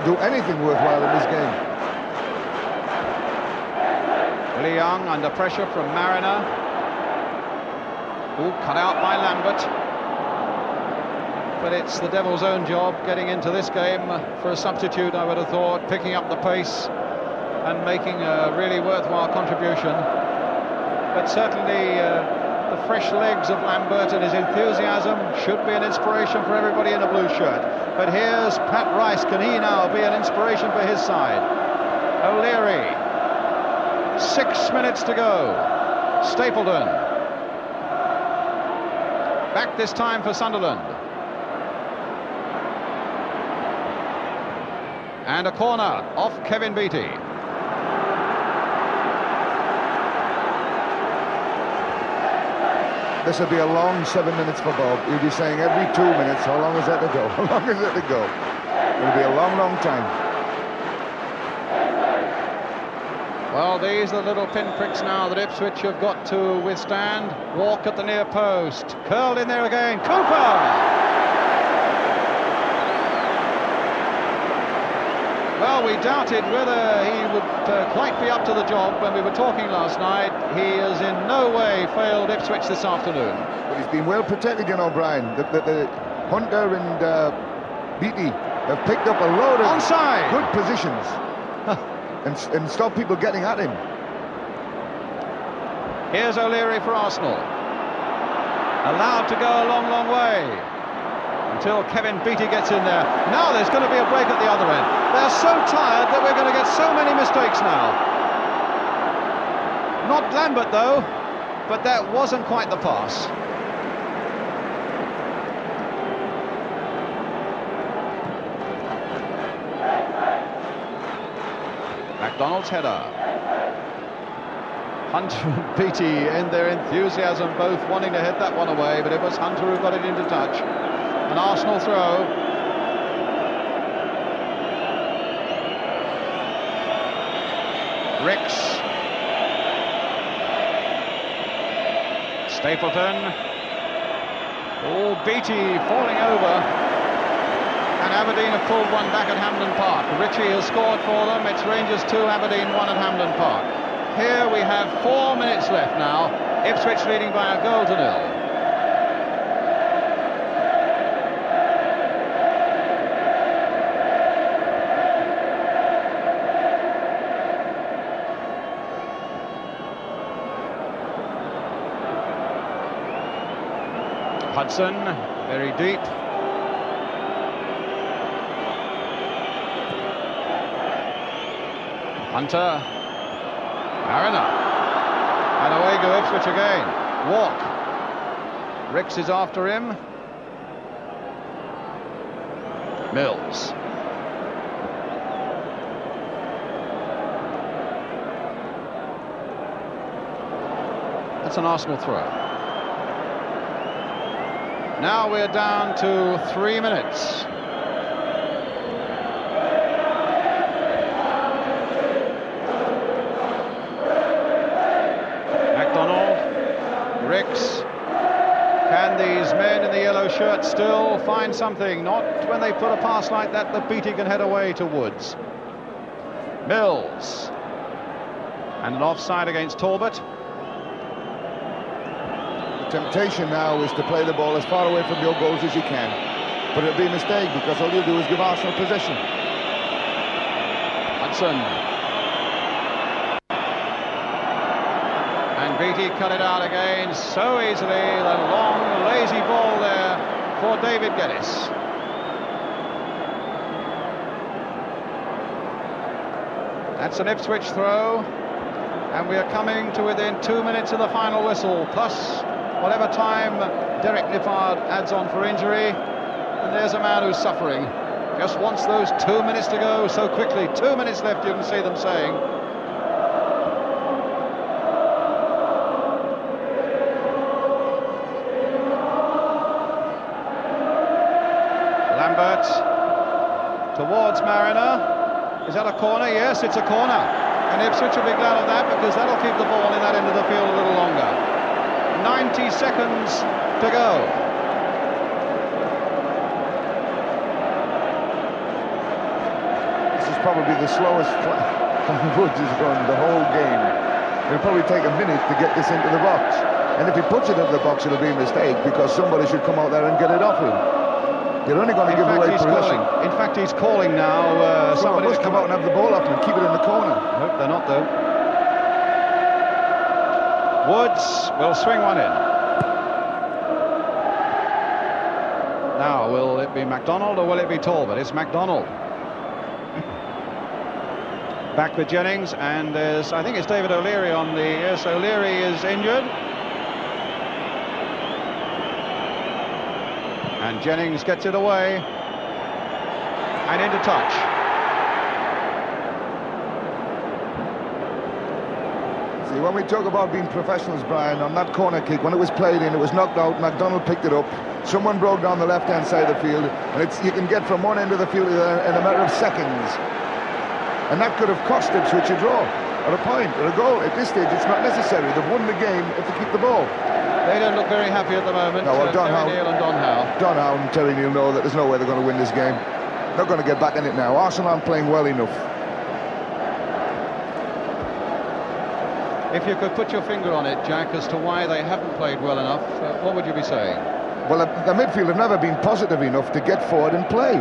do anything worthwhile in this game. Liam under pressure from Mariner. Oh, cut out by Lambert. But it's the Devil's own job getting into this game for a substitute, I would have thought, picking up the pace and making a really worthwhile contribution. But certainly the fresh legs of Lambert and his enthusiasm should be an inspiration for everybody in a blue shirt. But here's Pat Rice. Can he now be an inspiration for his side? O'Liri. 6 minutes to go. Stapleton. Back this time for Sunderland. And a corner off Kevin Beattie. This will be a long 7 minutes for Bob. He'll be saying every 2 minutes, how long is that to go? How long is that to go? It'll be a long, long time. Well, these are the little pinpricks now that Ipswich have got to withstand. Walk at the near post. Curled in there again. Cooper! Well, we doubted whether he would quite be up to the job when we were talking last night. He has in no way failed Ipswich this afternoon. But he's been well protected, you know, Brian. The Hunter and Beattie have picked up a load of onside good positions and stop people getting at him. Here's O'Liri for Arsenal. Allowed to go a long, long way until Kevin Beattie gets in there. Now there's going to be a break at the other end. They're so tired that we're going to get so many mistakes now. Not Lambert, though, but that wasn't quite the pass. McDonald's header. Hunter and Beattie in their enthusiasm, both wanting to head that one away, but it was Hunter who got it into touch. An Arsenal throw. Ricks. Stapleton. Oh, Beattie falling over. And Aberdeen have pulled one back at Hampden Park. Ritchie has scored for them. It's Rangers 2, Aberdeen 1 at Hampden Park. Here we have 4 minutes left now. Ipswich leading by a goal to nil. Hudson, very deep. Hunter. Mariner. And away go Ipswich again. Walk. Ricks is after him. Mils. That's an Arsenal throw. Now we're down to 3 minutes. Can these men in the yellow shirts still find something? Not when they put a pass like that. The Beattie can head away to Woods. Mils. And an offside against Talbot. The temptation now is to play the ball as far away from your goals as you can. But it'll be a mistake because all you'll do is give Arsenal possession. Hudson. And Beattie cut it out again so easily. The long, lazy ball there for David Geddes. That's an Ipswich throw. And we are coming to within 2 minutes of the final whistle, plus whatever time Derek Nippard adds on for injury. And there's a man who's suffering. Just wants those 2 minutes to go so quickly. 2 minutes left, you can see them saying. Lambert towards Mariner. Is that a corner? Yes, it's a corner. And Ipswich will be glad of that because that'll keep the ball in that end of the field a little longer. 90 seconds to go. This is probably the slowest Woods has run the whole game. It'll probably take a minute to get this into the box. And if he puts it into the box, it'll be a mistake because somebody should come out there and get it off him. You're only going to give away possession. In fact, he's calling now. Somebody must come out and have the ball off him and keep it in the corner. Nope, they're not, though. Woods will swing one in. Now, will it be MacDonald or will it be Talbot? It's MacDonald. Back with Jennings, and there's, I think it's David O'Leary on the... Yes, O'Leary is injured. And Jennings gets it away and into touch. See, when we talk about being professionals, Brian, on that corner kick, when it was played in, it was knocked out, MacDonald picked it up, someone broke down the left-hand side of the field, and you can get from one end of the field to the other in a matter of seconds. And that could have cost Ipswich a draw, or a point, or a goal. At this stage, it's not necessary. They've won the game if they keep the ball. They don't look very happy at the moment. No, well, Terry Neal and Don Howe and Terry Neal know that there's no way they're going to win this game. They're going to get back in it now. Arsenal aren't playing well enough. If you could put your finger on it, Jack, as to why they haven't played well enough, what would you be saying? Well, the midfield have never been positive enough to get forward and play.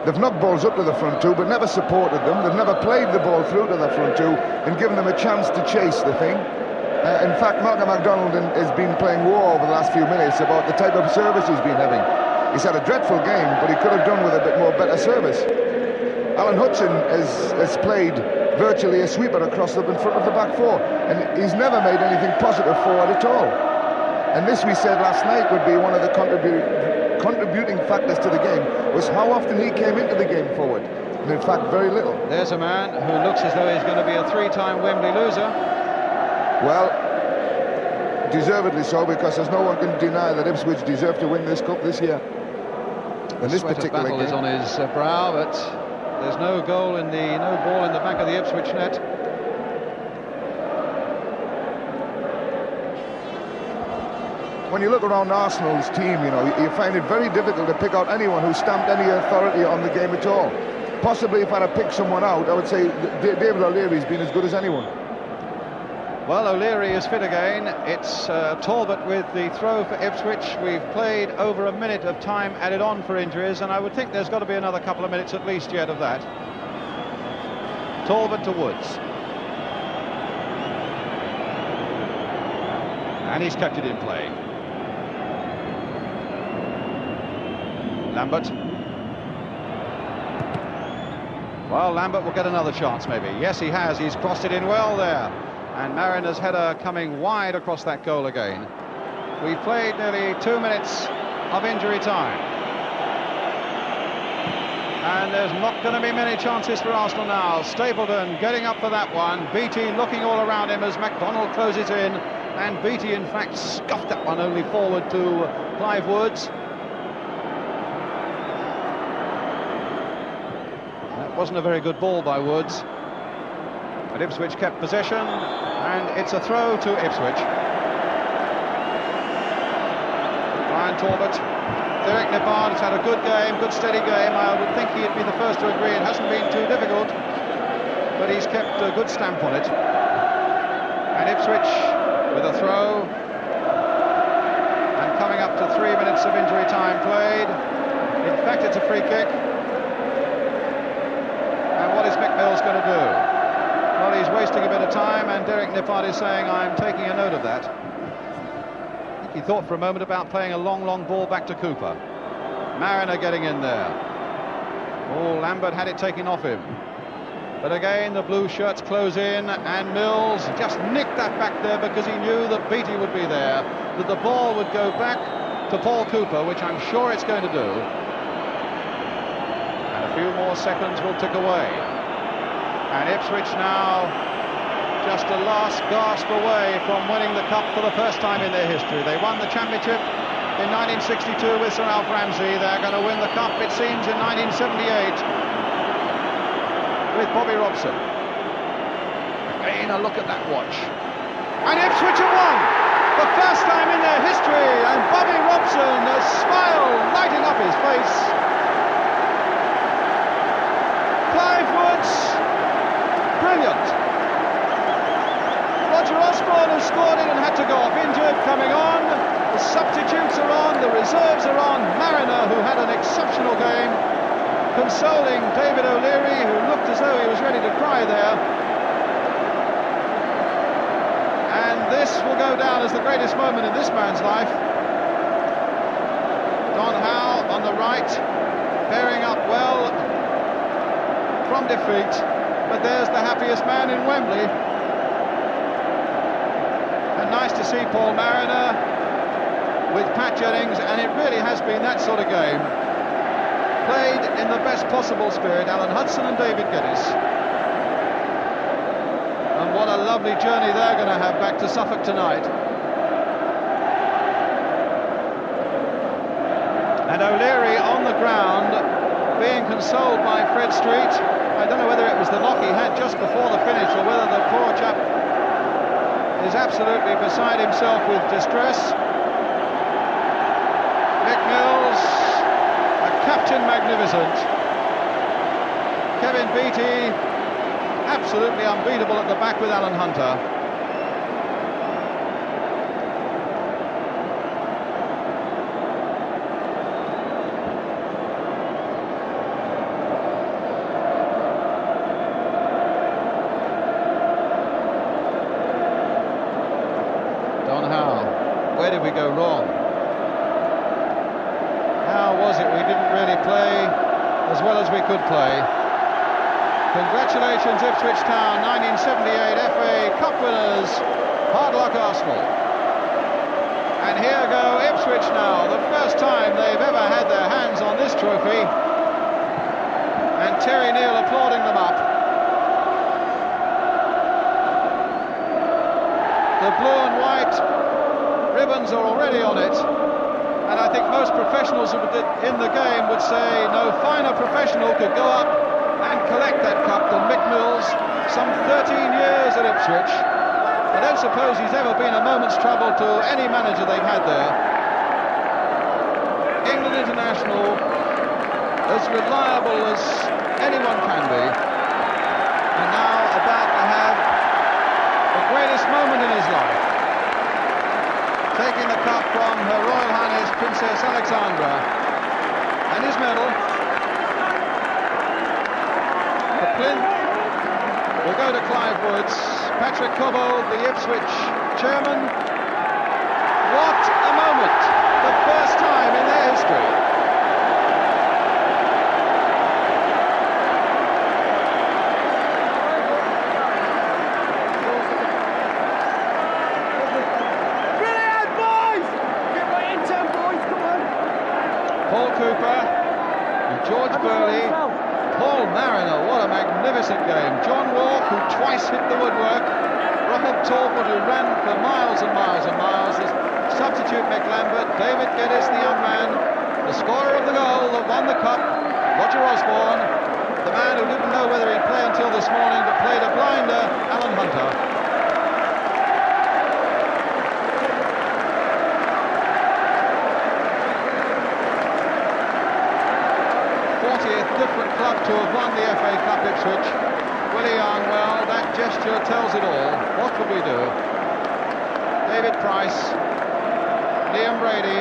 They've knocked balls up to the front two, but never supported them. They've never played the ball through to the front two and given them a chance to chase the thing. In fact, Malcolm MacDonald has been playing war over the last few minutes about the type of service he's been having. He's had a dreadful game, but he could have done with a bit more better service. Alan Hudson has played virtually a sweeper across up in front of the back four, and he's never made anything positive forward at all. And this, we said last night, would be one of the contributing factors to the game, was how often he came into the game forward. And in fact, very little. There's a man who looks as though he's going to be a three-time Wembley loser. Well, deservedly so, because there's no one can deny that Ipswich deserve to win this cup this year. And this particular battle game is on his brow, but there's no ball in the back of the Ipswich net. when you look around Arsenal's team, you know, you find it very difficult to pick out anyone who stamped any authority on the game at all. Possibly if I had to pick someone out, I would say David O'Leary's been as good as anyone. Well, O'Liri is fit again. It's Talbot with the throw for Ipswich. We've played over a minute of time added on for injuries, and I would think there's got to be another couple of minutes at least yet of that. Talbot to Woods. And he's kept it in play. Lambert. Well, Lambert will get another chance maybe. Yes, he has. He's crossed it in well there. And Mariner's header coming wide across that goal again. We've played nearly 2 minutes of injury time. And there's not going to be many chances for Arsenal now. Stapleton getting up for that one. Beattie looking all around him as McDonald closes in. And Beattie, in fact, scuffed that one only forward to Clive Woods. That wasn't a very good ball by Woods. But Ipswich kept possession, and it's a throw to Ipswich. Brian Talbot. Derek Nippard has had a good game, good steady game. I would think he'd be the first to agree. It hasn't been too difficult, but he's kept a good stamp on it. And Ipswich with a throw. And coming up to 3 minutes of injury time played. In fact, it's a free kick. And what is Mills going to do? Well, he's wasting a bit of time, and Derek Nippard is saying, I'm taking a note of that. I think he thought for a moment about playing a long ball back to Cooper. Mariner getting in there. Oh, Lambert had it taken off him. But again, the blue shirts close in, and Mills just nicked that back there because he knew that Beattie would be there, that the ball would go back to Paul Cooper, which I'm sure it's going to do. And a few more seconds will tick away. And Ipswich now just a last gasp away from winning the Cup for the first time in their history. They won the championship in 1962 with Sir Alf Ramsey. They're going to win the Cup, it seems, in 1978 with Bobby Robson. Again, a look at that watch. And Ipswich have won! The first time in their history, and Bobby Robson, a smile lighting up his face. Clive Woods, brilliant. Roger Osborne has scored it and had to go off injured, coming on. The substitutes are on, the reserves are on. Mariner, who had an exceptional game, consoling David O'Leary, who looked as though he was ready to cry there. And this will go down as the greatest moment in this man's life. Don Howe on the right, bearing up well from defeat. But there's the happiest man in Wembley. And nice to see Paul Mariner with Pat Jennings, and it really has been that sort of game. Played in the best possible spirit, Alan Hudson and David Geddes. And what a lovely journey they're going to have back to Suffolk tonight. And O'Leary on the ground, being consoled by Fred Street. I don't know whether it was the knock he had just before the finish or whether the poor chap is absolutely beside himself with distress. Mick Mills, a captain magnificent. Kevin Beattie, absolutely unbeatable at the back with Alan Hunter. Where did we go wrong? How was it we didn't really play as well as we could play? Congratulations, Ipswich Town, 1978 FA Cup winners. Hard luck, Arsenal. And here go Ipswich now, the first time they've ever had their hands on this trophy. And Terry Neal applauding them up. The blue and white ribbons are already on it, and I think most professionals in the game would say no finer professional could go up and collect that cup than Mick Mills, some 13 years at Ipswich. I don't suppose he's ever been a moment's trouble to any manager they've had there. England international, as reliable as anyone can be, and now about to have the greatest moment in his life, taking the cup from Her Royal Highness Princess Alexandra and his medal. The plinth will go to Clive Woods. Patrick Cobbold, the Ipswich chairman. What a moment! The first time in their history. Brilliant, boys! Get right into them, boys, come on! Paul Cooper, and George Bёrli. Paul Mariner, what a magnificent game. John Walk, who twice hit the woodwork. Robert Talbot, who ran for miles and miles and miles. The substitute Mick Lambert. David Geddes, the young man. The scorer of the goal that won the cup, Roger Osborne. The man who didn't know whether he'd play until this morning, but played a blinder, Alan Hunter. Different club to have won the FA Cup, Ipswich. Willie Young, well, that gesture tells it all. What could we do? David Praiss, Liam Brady.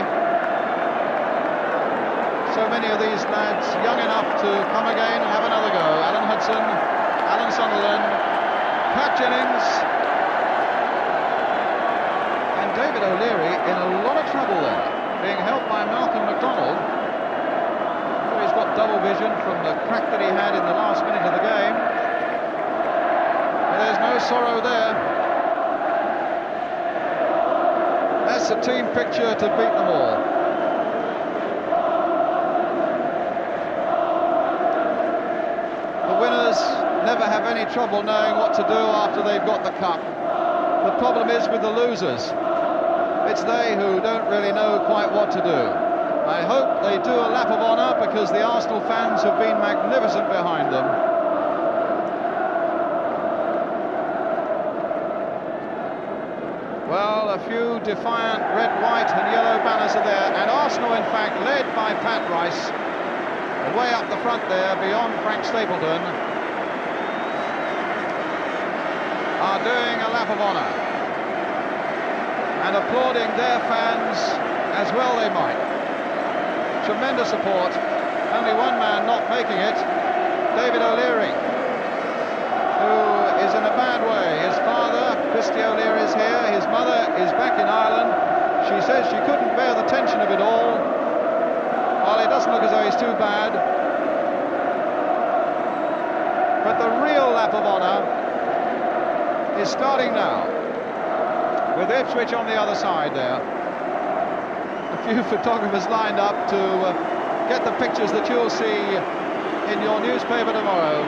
So many of these lads young enough to come again and have another go. Alan Hudson, Alan Sunderland, Pat Jennings, and David O'Leary in a lot of trouble there, being helped by Malcolm McDonald. He's got double vision from the crack that he had in the last minute of the game. But there's no sorrow there. That's a team picture to beat them all. The winners never have any trouble knowing what to do after they've got the cup. The problem is with the losers. It's they who don't really know quite what to do. I hope they do a lap of honour, because the Arsenal fans have been magnificent behind them. Well, a few defiant red, white and yellow banners are there, and Arsenal in fact led by Pat Rice, way up the front there beyond Frank Stapleton, are doing a lap of honour and applauding their fans as well they might. Tremendous support. Only one man not making it, David O'Leary, who is in a bad way. His father, Christy O'Leary, is here. His mother is back in Ireland. She says she couldn't bear the tension of it all. Well, it doesn't look as though he's too bad. But the real lap of honour is starting now, with Ipswich on the other side there. A few photographers lined up to get the pictures that you'll see in your newspaper tomorrow.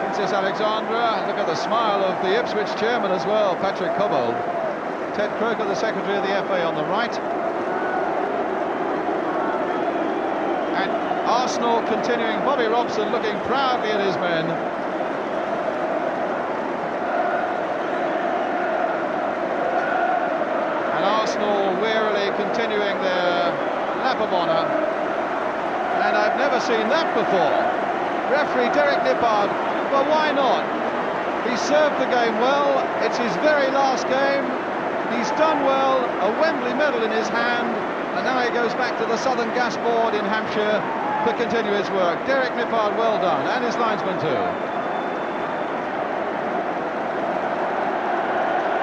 Princess Alexandra, look at the smile of the Ipswich chairman as well, Patrick Cobbold. Ted Croker, the secretary of the FA, on the right. And Arsenal continuing, Bobby Robson looking proudly at his men. Arsenal wearily continuing their lap of honour, and I've never seen that before. Referee Derek Nippard, well, why not? He served the game well. It's his very last game. He's done well, a Wembley medal in his hand, and now he goes back to the Southern Gas Board in Hampshire to continue his work. Derek Nippard, well done, and his linesman too.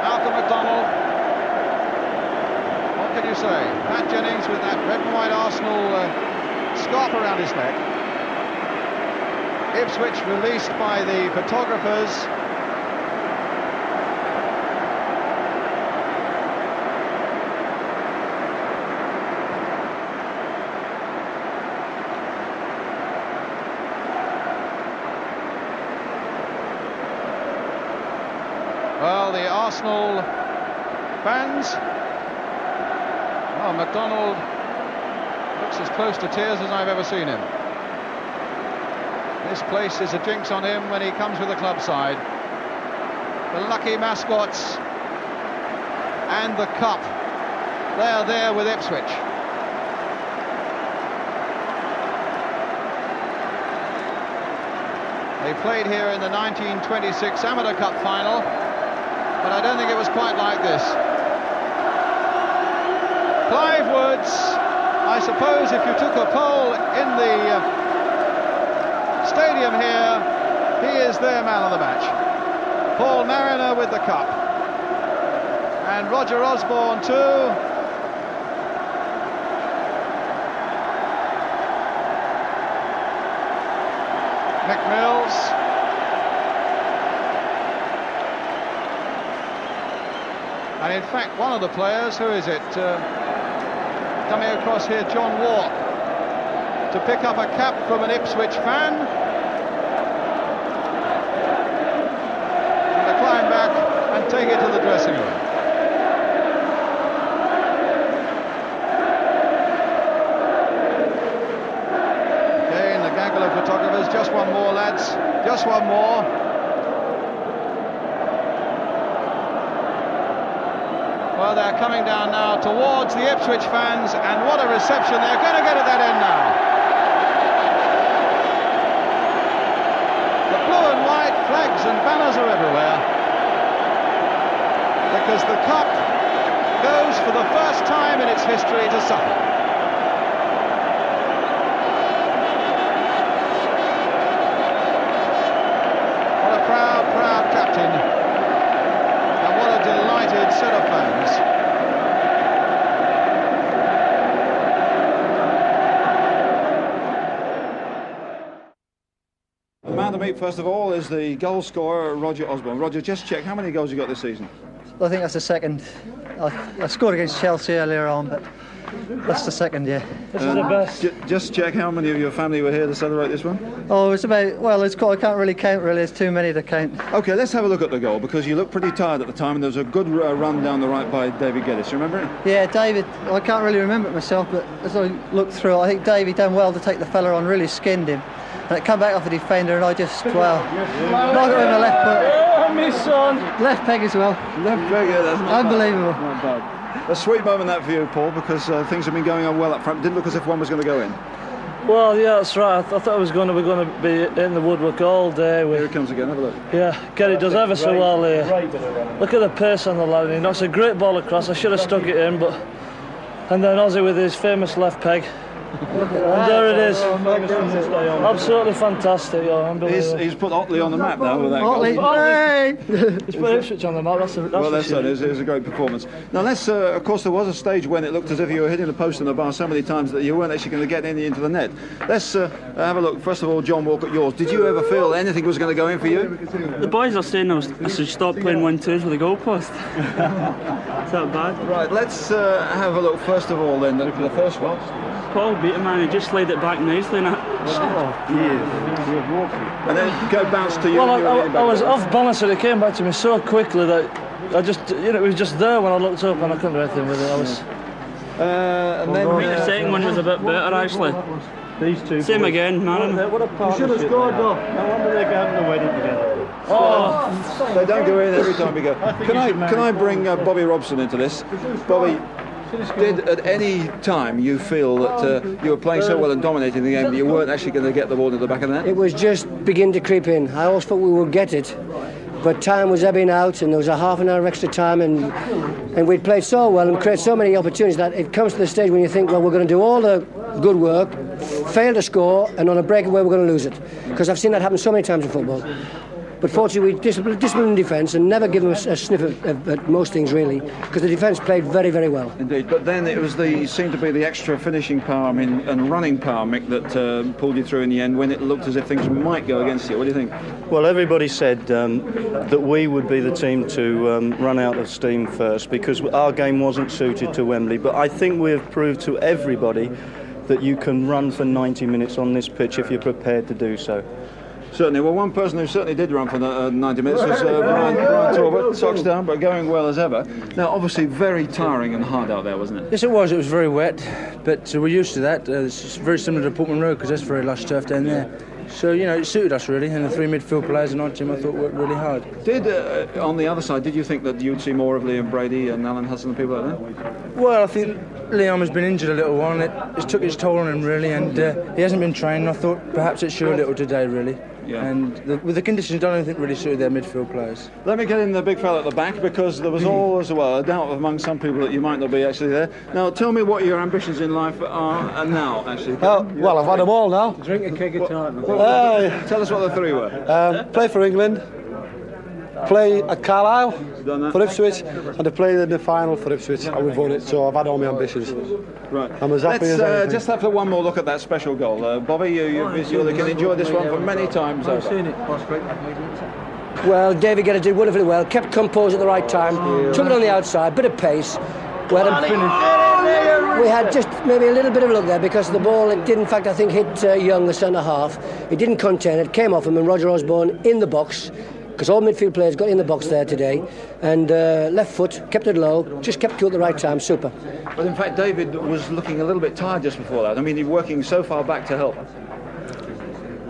Malcolm McDonald, can you say? Pat Jennings with that red and white Arsenal scarf around his neck. Ipswich released by the photographers. Well, the Arsenal fans. Oh, McDonald looks as close to tears as I've ever seen him. This place is a jinx on him when he comes with the club side. The lucky mascots and the cup, they are there with Ipswich. They played here in the 1926 Amateur Cup final, but I don't think it was quite like this. Clive Woods, I suppose if you took a poll in the stadium here, he is their man of the match. Paul Mariner with the cup. And Roger Osborne too. Mills. And in fact, one of the players, who is it? Coming across here, John Walk, to pick up a cap from an Ipswich fan. And to climb back and take it to the dressing room. Of photographers, just one more, lads, just one more. Well, they're coming down now towards the Ipswich fans, and what a reception they're going to get at that end now. The blue and white flags and banners are everywhere, because the cup goes for the first time in its history to Suffolk. Proud captain, and what a delighted set of fans. The man to meet first of all is the goal scorer Roger Osborne. Roger, just check, how many goals you got this season? I think that's the second. I scored against Chelsea earlier on, but that's the second, yeah. This is the best. Just check, how many of your family were here to celebrate this one? Oh, it's about, well, I can't really count, really. There's too many to count. OK, let's have a look at the goal, because you looked pretty tired at the time, and there was a good run down the right by David Geddes. You remember it? Yeah, David, I can't really remember it myself, but as I looked through, I think David done well to take the fella on, really skinned him. And it come back off the defender, and I just, well, knocked it with my left foot. My son. Left peg as well. Left peg, yeah, that's not unbelievable. Not bad. A sweet moment that for you, Paul, because things have been going on well up front. Didn't look as if one was going to go in. Well, yeah, that's right. I thought we're going to be in the woodwork all day. Here it comes again, have a look. Yeah, Kerry does ever so well here. Look at the pace on the lad, he knocks a great ball across. I should have stuck it in, but... And then Ozzy with his famous left peg. And there it is. Absolutely fantastic. Yeah, unbelievable. He's put Otley on the map now with that goal. He's put Ipswich on the map. That's well, that's it. It was a great performance. Now, let's. Of course, there was a stage when it looked as if you were hitting the post and the bar so many times that you weren't actually going to get any into the net. Let's have a look. First of all, John Walk, at yours. Did you ever feel anything was going to go in for you? The boys are saying I should stop playing 1-2s with the goalpost. Is that bad? Right. Let's have a look. First of all, then, for the first one. Paul beat him, man. He just slid it back nicely. And and then go bounce to you. Well, I was off balance and it came back to me so quickly that I just, it was just there when I looked up and I couldn't do anything with it. I was. And then the second one was a bit better actually. These two. Same again, man. What a partnership. You should have scored though. No wonder they're having the wedding together. Oh, they don't go in every time we go. Can I bring Bobby Robson into this? Bobby. Did at any time you feel that you were playing so well and dominating the game that you weren't actually going to get the ball into the back of the net? It was just beginning to creep in. I always thought we would get it, but time was ebbing out and there was a half an hour extra time and we'd played so well and created so many opportunities that it comes to the stage when you think, well, we're going to do all the good work, fail to score, and on a breakaway we're going to lose it. Because I've seen that happen so many times in football. But fortunately, we disciplined defence and never given us a sniff at most things, really, because the defence played very, very well. Indeed, but then it seemed to be the extra finishing power, and running power, Mick, that pulled you through in the end when it looked as if things might go against you. What do you think? Well, everybody said that we would be the team to run out of steam first because our game wasn't suited to Wembley, but I think we have proved to everybody that you can run for 90 minutes on this pitch if you're prepared to do so. Certainly. Well, one person who certainly did run for 90 minutes was Brian Talbot, socks down, but going well as ever. Now, obviously, very tiring and hard out there, wasn't it? Yes, it was. It was very wet, but we're used to that. It's very similar to Portman Road because that's very lush turf down there. So, you know, it suited us really, and the three midfield players and our team I thought worked really hard. On the other side, did you think that you'd see more of Liam Brady and Alan Hudson and people like that? Well, I think Liam has been injured a little while, and it took its toll on him really, and he hasn't been trained. I thought perhaps it showed a little today really. Yeah. And with the conditions, I don't think really suited their midfield players. Let me get in the big fella at the back, because there was always a doubt among some people that you might not be actually there. Now, tell me what your ambitions in life are now, actually. Well, I've had them all now. Drink a keg of time. Tell us what the three were. Play for England, play at Carlisle for Ipswich, and to play in the final for Ipswich, and we've won it, so I've had all my ambitions. Right. I'm as happy as anything. Just have one more look at that special goal. Bobby, you can enjoy this one for many times over. I've seen it. Well, David Guetta did wonderfully well, kept composed at the right time, took it on the outside, bit of pace. We had just maybe a little bit of luck there, because the ball, it did in fact I think hit Young, the centre half. It didn't contain it, came off him, and Roger Osborne in the box, because all midfield players got in the box there today, and left foot, kept it low, just kept you at the right time, super. But in fact, David was looking a little bit tired just before that. I mean, he's working so far back to help.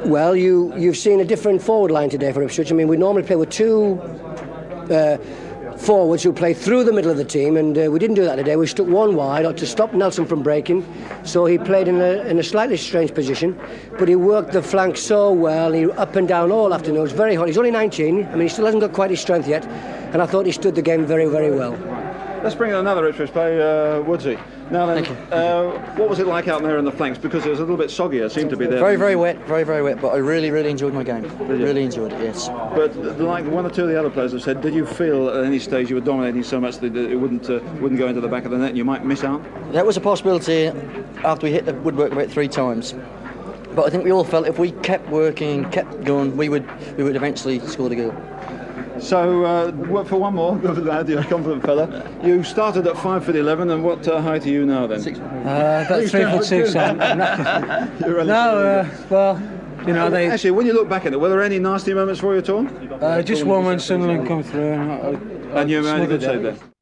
Well, you've seen a different forward line today for Ipswich. I mean, we normally play with two forwards who play through the middle of the team, and we didn't do that today. We stuck one wide to stop Nelson from breaking, so he played in a slightly strange position, but he worked the flank so well. He up and down all afternoon. It was very hot. He's only 19. I mean, he still hasn't got quite his strength yet, and I thought he stood the game very, very well. Let's bring in another Ipswich player, Woodsy. Now then, what was it like out there in the flanks? Because it was a little bit soggy, it seemed to be there. Very, very wet, but I really, really enjoyed my game. Really enjoyed it, yes. But like one or two of the other players have said, did you feel at any stage you were dominating so much that it wouldn't go into the back of the net and you might miss out? That was a possibility after we hit the woodwork about 3 times. But I think we all felt if we kept working, kept going, we would eventually score the goal. So, for one more, good lad, you're a confident fella. You started at 5'11", and what height are you now then? About 3'2", son. Well, you know, they... Actually, when you look back at it, were there any nasty moments for you at all? Just one when Sunderland come through. And you managed to save that.